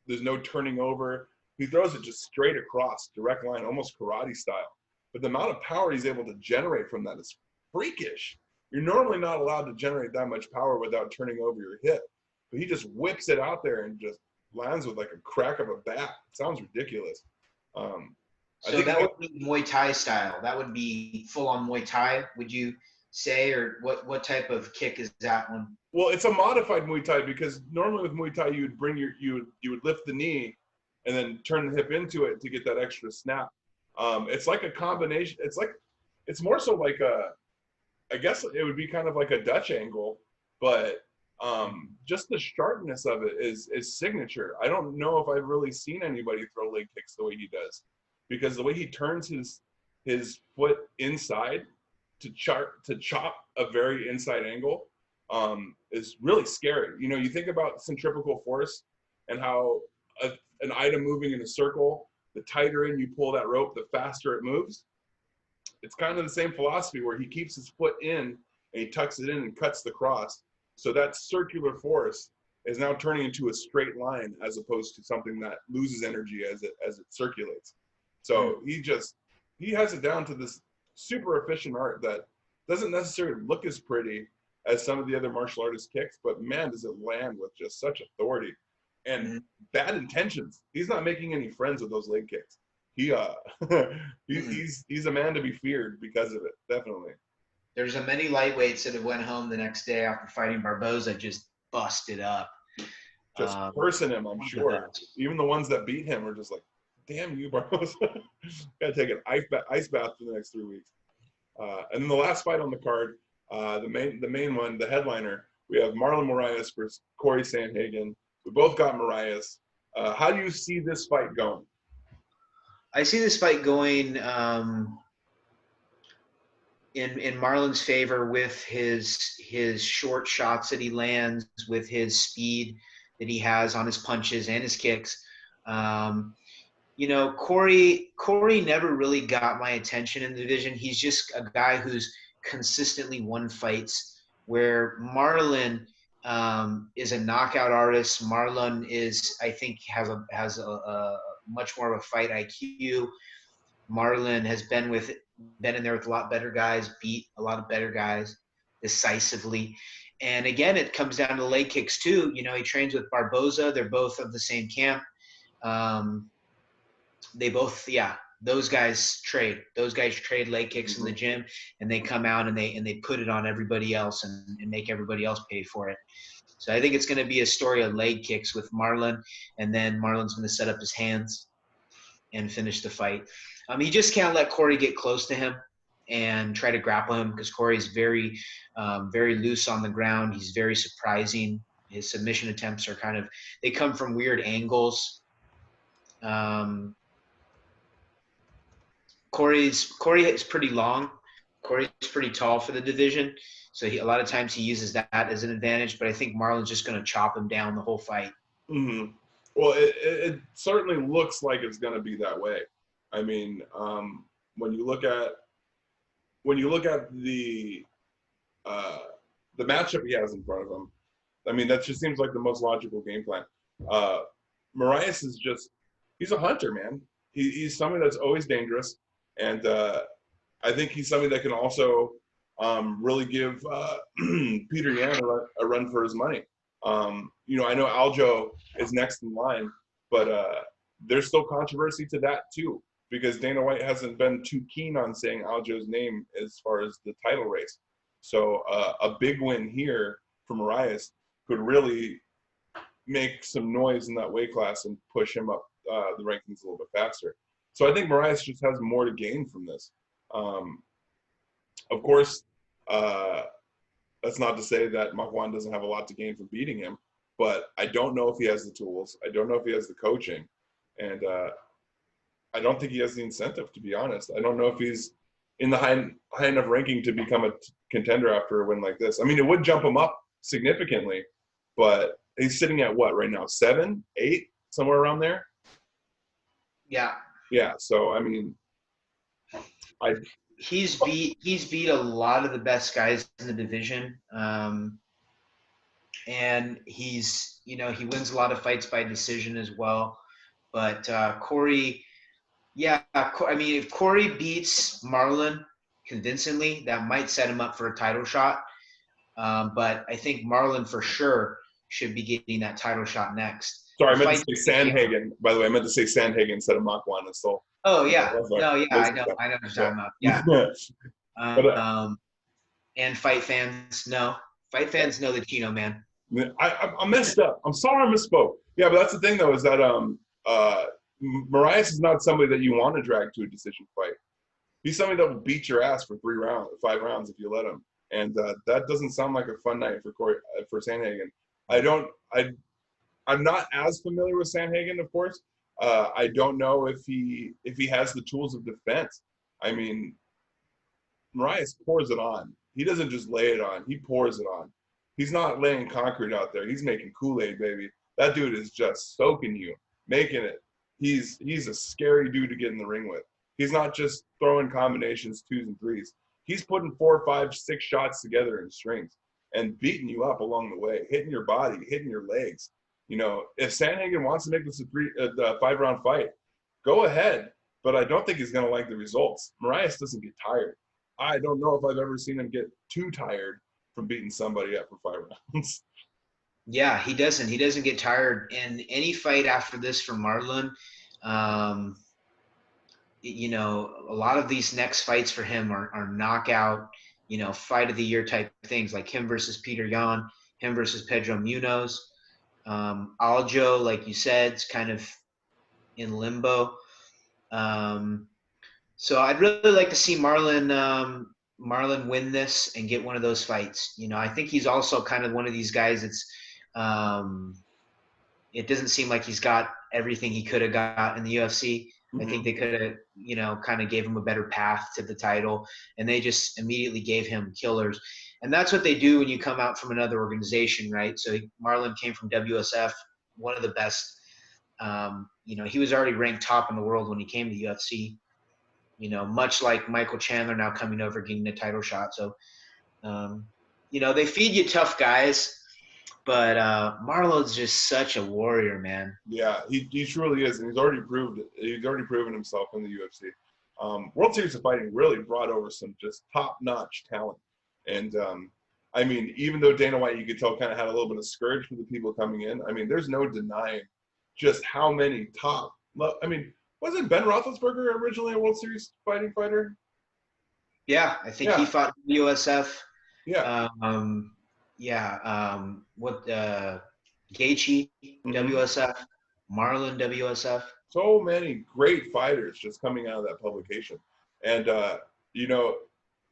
there's no turning over. He throws it just straight across, direct line, almost karate style. But the amount of power he's able to generate from that is freakish. You're normally not allowed to generate that much power without turning over your hip. But he just whips it out there and just lands with like a crack of a bat. It sounds ridiculous. So that would be Muay Thai style. That would be full-on Muay Thai, would you say? Or what type of kick is that one? Well, it's a modified Muay Thai, because normally with Muay Thai you would lift the knee and then turn the hip into it to get that extra snap. It's like a combination. It's more so like I guess it would be kind of like a Dutch angle, but just the sharpness of it is signature. I don't know if I've really seen anybody throw leg kicks the way he does, because the way he turns his foot inside to chop a very inside angle is really scary. You think about centrifugal force and how an item moving in a circle, the tighter in you pull that rope, the faster it moves. it's kind of the same philosophy where he keeps his foot in and he tucks it in and cuts the cross. So that circular force is now turning into a straight line as opposed to something that loses energy as it circulates. So he has it down to this super efficient art that doesn't necessarily look as pretty as some of the other martial artists kicks, but man, does it land with just such authority and bad intentions. He's not making any friends with those leg kicks. He's a man to be feared because of it, definitely. There's a many lightweights that have went home the next day after fighting Barboza, just busted up. Just cursing him, I'm sure. Even the ones that beat him are just like, damn you, Barboza. Gotta take an ice bath for the next 3 weeks. And then the last fight on the card, the main one, the headliner, we have Marlon Moraes versus Corey Sandhagen. We both got Moraes. How do you see this fight going? I see this fight going in Marlon's favor with his short shots that he lands, with his speed that he has on his punches and his kicks. You know, Corey never really got my attention in the division. He's just a guy who's consistently won fights, where Marlon is a knockout artist. Marlon I think has a much more of a fight IQ. Marlon has been in there with a lot better guys, beat a lot of better guys decisively. And again, it comes down to leg kicks too. You know, he trains with Barboza. They're both of the same camp. They both, those guys trade. Those guys trade leg kicks in the gym, and they come out and they put it on everybody else and make everybody else pay for it. So I think it's going to be a story of leg kicks with Marlon, and then Marlon's going to set up his hands and finish the fight. He just can't let Corey get close to him and try to grapple him, because Corey's very, very loose on the ground. He's very surprising. His submission attempts are they come from weird angles. Corey is pretty long. Corey's pretty tall for the division, so a lot of times he uses that as an advantage. But I think Marlon's just going to chop him down the whole fight. Mm-hmm. Well, it certainly looks like it's going to be that way. I mean, when you look at the matchup he has in front of him, I mean, that just seems like the most logical game plan. Moraes is he's a hunter, man. He's somebody that's always dangerous, and I think he's somebody that can also really give Peter Yan a run for his money. You know, I know Aljo is next in line, but there's still controversy to that too, because Dana White hasn't been too keen on saying Aljo's name as far as the title race. So a big win here for Moraes could really make some noise in that weight class and push him up the rankings a little bit faster. So I think Moraes just has more to gain from this. Of course, that's not to say that Makwan doesn't have a lot to gain from beating him, but I don't know if he has the tools. I don't know if he has the coaching. And I don't think he has the incentive, to be honest. I don't know if he's in the high enough ranking to become a contender after a win like this. I mean, it would jump him up significantly, but he's sitting at what right now? 7, 8, somewhere around there? Yeah. Yeah, so I mean, he's beat a lot of the best guys in the division, and he wins a lot of fights by decision as well. But Corey, I mean, if Corey beats Marlon convincingly, that might set him up for a title shot. But I think Marlon for sure should be getting that title shot next. Sorry, I meant to say Sandhagen. By the way, I meant to say Sandhagen instead of Makwan. Oh yeah, no, yeah, I know what you're talking about. Yeah. And fight fans know the Chino man. I messed up. I'm sorry I misspoke. Yeah, but that's the thing though, is that Moraes is not somebody that you want to drag to a decision fight. He's somebody that will beat your ass for 5 rounds if you let him. And that doesn't sound like a fun night for Sandhagen. I'm not as familiar with Sandhagen, of course. I don't know if he has the tools of defense. I mean, Moraes pours it on. He doesn't just lay it on. He pours it on. He's not laying concrete out there. He's making Kool-Aid, baby. That dude is just soaking you, making it. He's a scary dude to get in the ring with. He's not just throwing combinations, 2s and 3s. He's putting 4, 5, 6 shots together in strings and beating you up along the way, hitting your body, hitting your legs. You know, if Sandhagen wants to make this a 5-round fight, go ahead. But I don't think he's going to like the results. Moraes doesn't get tired. I don't know if I've ever seen him get too tired from beating somebody up for 5 rounds. Yeah, he doesn't. He doesn't get tired. And any fight after this for Marlon, you know, a lot of these next fights for him are knockout, you know, fight of the year type things, like him versus Peter Yan, him versus Pedro Munoz. Aljo, like you said, is kind of in limbo. So I'd really like to see Marlon win this and get one of those fights. You know, I think he's also kind of one of these guys that's it doesn't seem like he's got everything he could have got in the UFC. I think they could have, you know, kind of gave him a better path to the title, and they just immediately gave him killers. And that's what they do when you come out from another organization, right? So Marlon came from WSF, one of the best. You know, he was already ranked top in the world when he came to UFC. You know, much like Michael Chandler now coming over getting a title shot. So, you know, they feed you tough guys. But Marlon's just such a warrior, man. Yeah, he truly is, and he's already proven himself in the UFC. World Series of Fighting really brought over some just top-notch talent. And I mean, even though Dana White, you could tell, kind of had a little bit of scourge for the people coming in. I mean, there's no denying just how many top. I mean, wasn't Ben Roethlisberger originally a World Series fighting fighter? Yeah, I think he fought USF. Yeah. Gaethje, WSF, Marlon, WSF. So many great fighters just coming out of that publication. And, you know,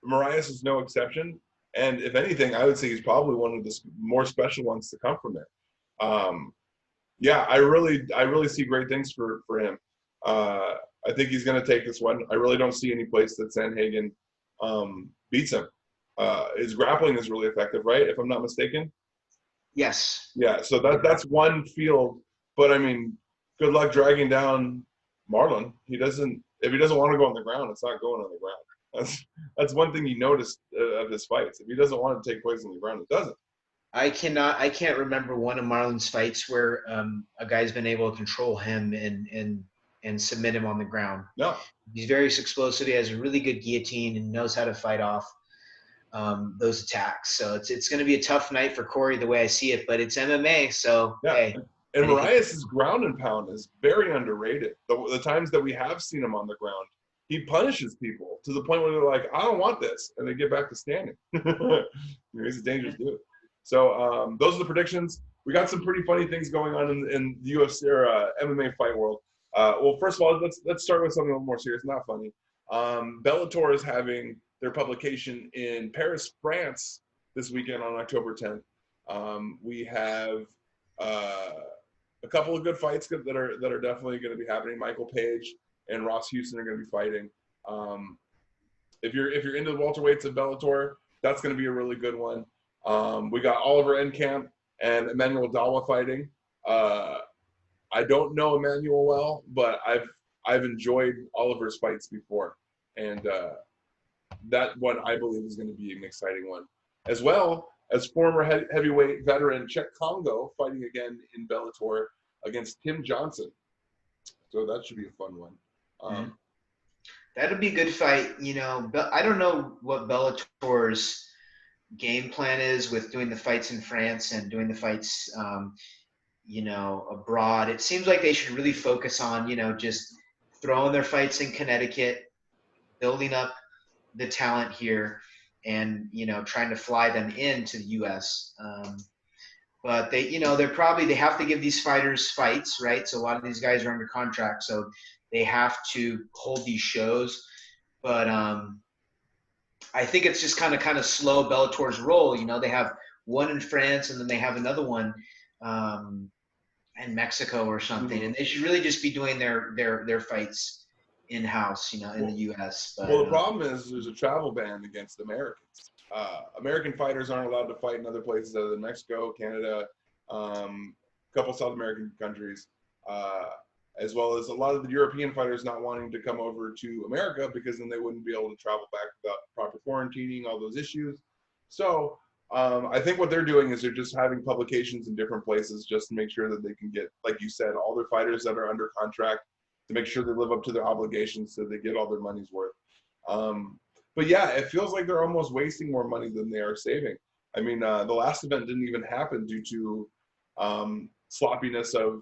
Moraes is no exception. And if anything, I would say he's probably one of the more special ones to come from there. Yeah, I really see great things for him. I think he's going to take this one. I really don't see any place that Sandhagen beats him. His grappling is really effective, right? If I'm not mistaken. Yes. Yeah. So that's one field, but I mean, good luck dragging down Marlon. If he doesn't want to go on the ground, it's not going on the ground. That's one thing you noticed of his fights. If he doesn't want to take place on the ground, it doesn't. I can't remember one of Marlon's fights where a guy's been able to control him and submit him on the ground. No. He's very explosive. He has a really good guillotine and knows how to fight off those attacks. So it's going to be a tough night for Corey the way I see it, but it's MMA. So, yeah. Hey. And Moraes' ground and pound is very underrated. The times that we have seen him on the ground, he punishes people to the point where they're like, I don't want this. And they get back to standing. He's a dangerous dude. So those are the predictions. We got some pretty funny things going on in the UFC or MMA fight world. Well, first of all, let's start with something a little more serious, not funny. Bellator is having their publication in Paris, France this weekend on October 10th. We have a couple of good fights that are definitely going to be happening. Michael Page and Ross Houston are going to be fighting. If you're into the welterweights of Bellator, that's going to be a really good one. We got Oliver Enkamp and Emmanuel Dawa fighting. I don't know Emmanuel well, but I've enjoyed Oliver's fights before, and that one I believe is going to be an exciting one, as well as former heavyweight veteran Czech Congo fighting again in Bellator against Tim Johnson. So that should be a fun one. That'll be a good fight. You know, I don't know what Bellator's game plan is with doing the fights in France and doing the fights, you know, abroad. It seems like they should really focus on, you know, just throwing their fights in Connecticut, building up the talent here, and, you know, trying to fly them into the U.S. But they, you know, they have to give these fighters fights, right? So a lot of these guys are under contract, so they have to hold these shows. But I think it's just kind of slow Bellator's roll. You know, they have one in France, and then they have another one in Mexico or something, and they should really just be doing their fights in-house, you know, in the U.S. But, well, the problem is there's a travel ban against Americans. American fighters aren't allowed to fight in other places other than Mexico, Canada, a couple South American countries. as well as a lot of the European fighters not wanting to come over to America because then they wouldn't be able to travel back without proper quarantining, all those issues. So I think what they're doing is they're just having publications in different places just to make sure that they can get, like you said, all their fighters that are under contract to make sure they live up to their obligations so they get all their money's worth. But yeah, it feels like they're almost wasting more money than they are saving. I mean, the last event didn't even happen due to sloppiness of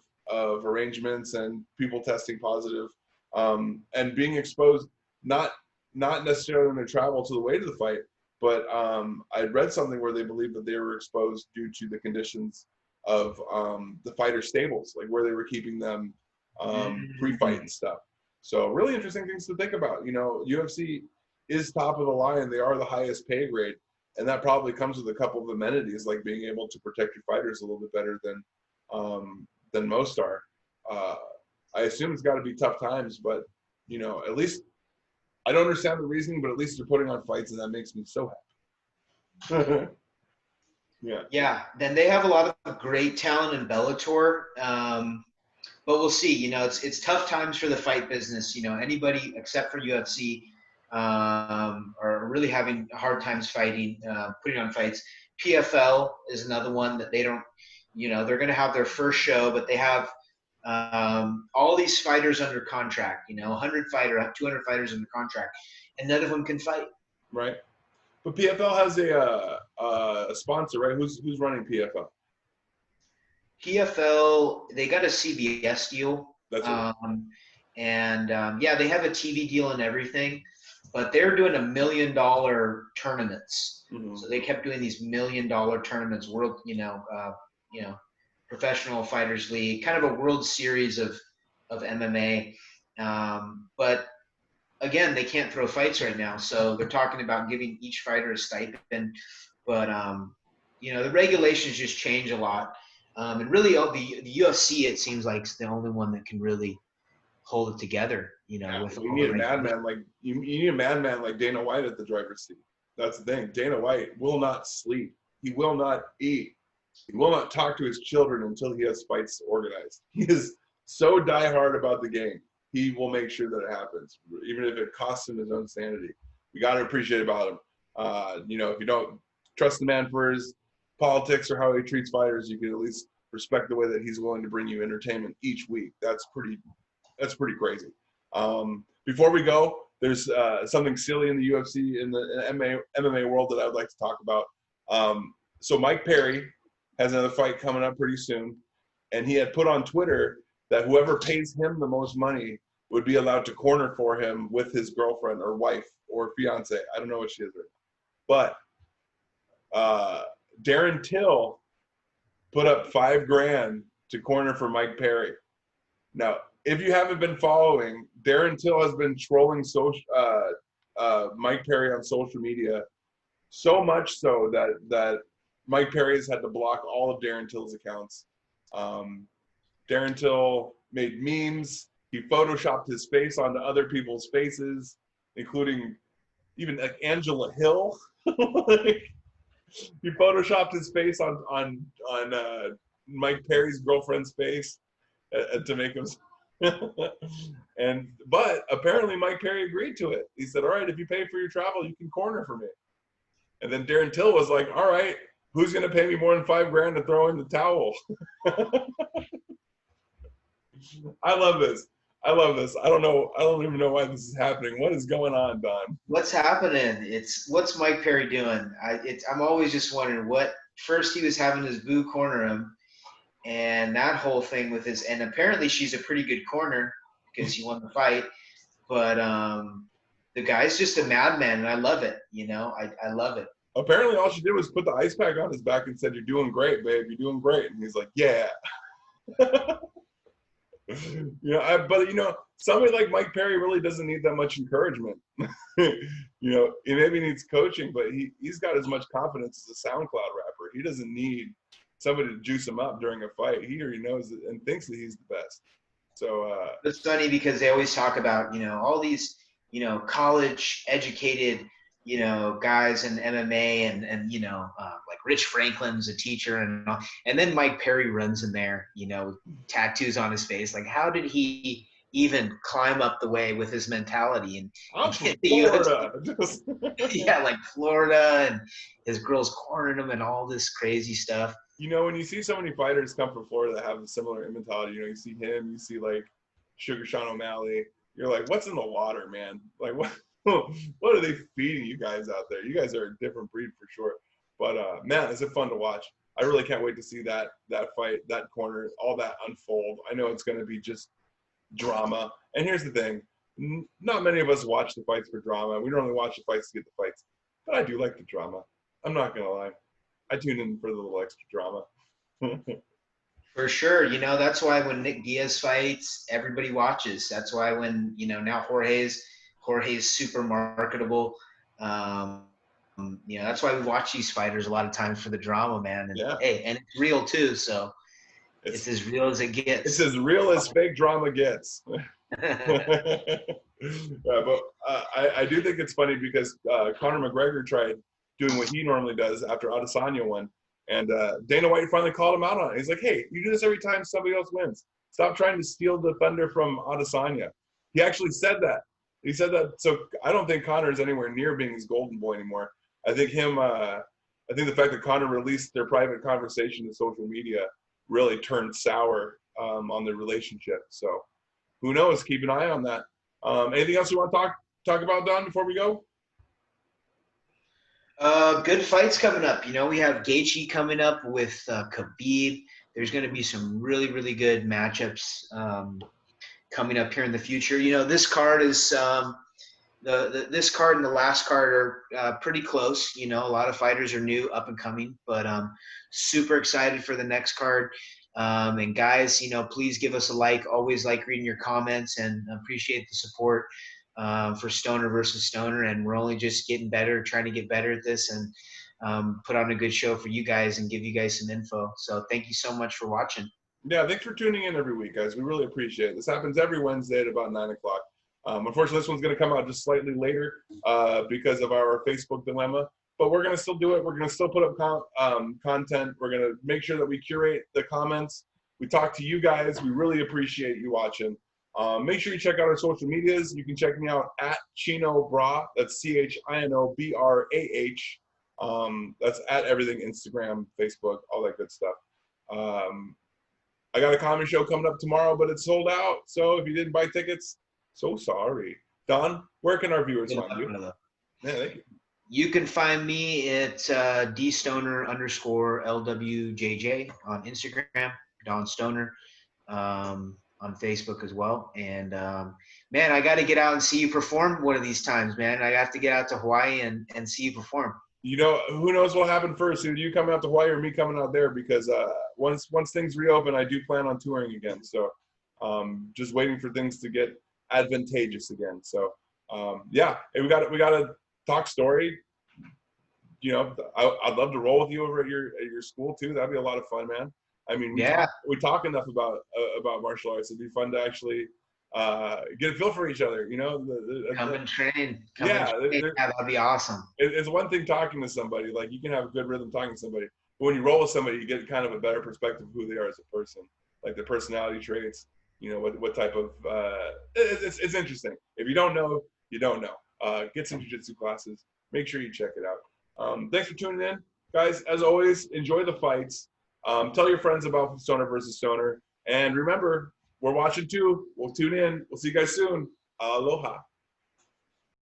arrangements and people testing positive and being exposed, not necessarily in their travel to the way to the fight, but I read something where they believe that they were exposed due to the conditions of the fighter stables, like where they were keeping them pre-fight and stuff. So really interesting things to think about. You know, UFC is top of the line. They are the highest pay grade. And that probably comes with a couple of amenities, like being able to protect your fighters a little bit better than most are. I assume it's got to be tough times, but you know, at least I don't understand the reasoning, but at least they're putting on fights, and that makes me so happy. Yeah. Yeah. Then they have a lot of great talent in Bellator. But we'll see. You know, it's tough times for the fight business. You know, anybody except for UFC are really having hard times fighting, putting on fights. PFL is another one that they don't. You know, they're going to have their first show, but they have all these fighters under contract. You know, 200 fighters under contract, and none of them can fight. Right. But PFL has a sponsor, right? Who's running PFL? PFL, they got a CBS deal. That's right. Yeah, they have a TV deal and everything, but they're doing $1 million tournaments. Mm-hmm. So they kept doing these $1 million tournaments, professional fighters league, kind of a world series of MMA. But again, they can't throw fights right now. So they're talking about giving each fighter a stipend, but the regulations just change a lot. And really, the UFC, it seems like, is the only one that can really hold it together. You know, Yeah, with you need a madman like you need a madman like Dana White at the driver's seat. That's the thing. Dana White will not sleep. He will not eat. He will not talk to his children until he has fights organized. He is so diehard about the game. He will make sure that it happens, even if it costs him his own sanity. We got to appreciate about him. If you don't trust the man for his politics or how he treats fighters, you can at least respect the way that he's willing to bring you entertainment each week. That's pretty crazy. Before we go, there's something silly in the UFC, in the MMA world that I would like to talk about. So Mike Perry has another fight coming up pretty soon, and he had put on Twitter that whoever pays him the most money would be allowed to corner for him with his girlfriend or wife or fiance. I don't know what she is right now. But Darren Till put up $5,000 to corner for Mike Perry. Now, if you haven't been following, Darren Till has been trolling Mike Perry on social media, so much so that Mike Perry has had to block all of Darren Till's accounts. Darren Till made memes. He photoshopped his face onto other people's faces, including even like Angela Hill. He photoshopped his face on Mike Perry's girlfriend's face to make him. But apparently Mike Perry agreed to it. He said, "All right, if you pay for your travel, you can corner for me." And then Darren Till was like, "All right, who's going to pay me more than $5,000 to throw in the towel?" I love this. I don't even know why this is happening. What is going on, Don? What's happening? What's Mike Perry doing? I'm always just wondering what. First, he was having his boo corner him, and that whole thing with his. And apparently, she's a pretty good corner because he won the fight. But the guy's just a madman, and I love it. You know, I love it. Apparently, all she did was put the ice pack on his back and said, "You're doing great, babe. You're doing great." And he's like, "Yeah." But somebody like Mike Perry really doesn't need that much encouragement. He maybe needs coaching, but he's got as much confidence as a SoundCloud rapper. He doesn't need somebody to juice him up during a fight. He already knows it and thinks that he's the best. So it's funny because they always talk about all these college educated you know, guys in MMA and you know, like Rich Franklin's a teacher and all. And then Mike Perry runs in there, you know, tattoos on his face. Like, how did he even climb up the way with his mentality I'm and from get the UFC? Florida. Just Yeah, like Florida, and his girls cornering him and all this crazy stuff. you know, when you see so many fighters come from Florida that have a similar mentality, you know, you see him, you see like Sugar Sean O'Malley, you're like, what's in the water, man? Like, what what are they feeding you guys out there? You guys are a different breed for sure. But man, is it fun to watch? I really can't wait to see that fight, that corner, all that unfold. I know it's going to be just drama. And here's the thing: not many of us watch the fights for drama. We normally watch the fights to get the fights, but I do like the drama. I'm not gonna lie. I tune in for the little extra drama. For sure. You know, that's why when Nick Diaz fights, everybody watches. That's why when, you know, now Jorge's super marketable. Um, you know, that's why we watch these fighters a lot of times for the drama, man. And Yeah, hey, and it's real too. So it's it's as real as it it's gets. as real as fake drama gets. Yeah, but I do think it's funny because Conor McGregor tried doing what he normally does after Adesanya won, and Dana White finally called him out on it. He's like, "Hey, you do this every time somebody else wins. Stop trying to steal the thunder from Adesanya." He actually said that. He said that. So I don't think Conor is anywhere near being his golden boy anymore. I think him. I think the fact that Conor released their private conversation to social media really turned sour on their relationship. So who knows? Keep an eye on that. Anything else you want to talk about, Don, before we go? Good fights coming up. You know, we have Gaethje coming up with Khabib. There's going to be some really, really good matchups coming up here in the future. You know, this card is this card and the last card are pretty close. You know, a lot of fighters are new, up and coming, but super excited for the next card. And guys, you know, please give us a like. Always like reading your comments and appreciate the support for Stoner versus Stoner. And we're only just getting better, trying to get better at this and put on a good show for you guys and give you guys some info. So thank you so much for watching. Yeah, thanks for tuning in every week, guys. We really appreciate it. This happens every Wednesday at about 9 o'clock. Unfortunately, this one's going to come out just slightly later because of our Facebook dilemma. But we're going to still do it. We're going to still put up content. We're going to make sure that we curate the comments. We talk to you guys. We really appreciate you watching. Make sure you check out our social medias. You can check me out at Chino Bra. That's ChinoBrah. That's at everything, Instagram, Facebook, all that good stuff. I got a comedy show coming up tomorrow, but it's sold out. So if you didn't buy tickets, so sorry. Don, where can our viewers find you? Yeah, thank you. You can find me at dstoner_LWJJ on Instagram, Don Stoner, on Facebook as well. And man, I got to get out and see you perform one of these times, man. I have to get out to Hawaii and see you perform. You know, who knows what'll happen first? Either you coming out to Hawaii or me coming out there, because once things reopen, I do plan on touring again. So just waiting for things to get advantageous again. So yeah, hey, we got to talk story. You know, I'd love to roll with you over at your school too. That'd be a lot of fun, man. I mean, we talk enough about martial arts. It'd be fun to actually get a feel for each other. You know, Come and train. Yeah, That'd be awesome. It's one thing talking to somebody. Like, you can have a good rhythm talking to somebody, but when you roll with somebody, you get kind of a better perspective of who they are as a person, like their personality traits. You know, what type of it's interesting. If you don't know, you don't know. Get some jiu-jitsu classes. Make sure you check it out. Thanks for tuning in, guys. As always, enjoy the fights. Tell your friends about Stoner versus Stoner, and remember, we're watching too. We'll tune in. We'll see you guys soon. Aloha.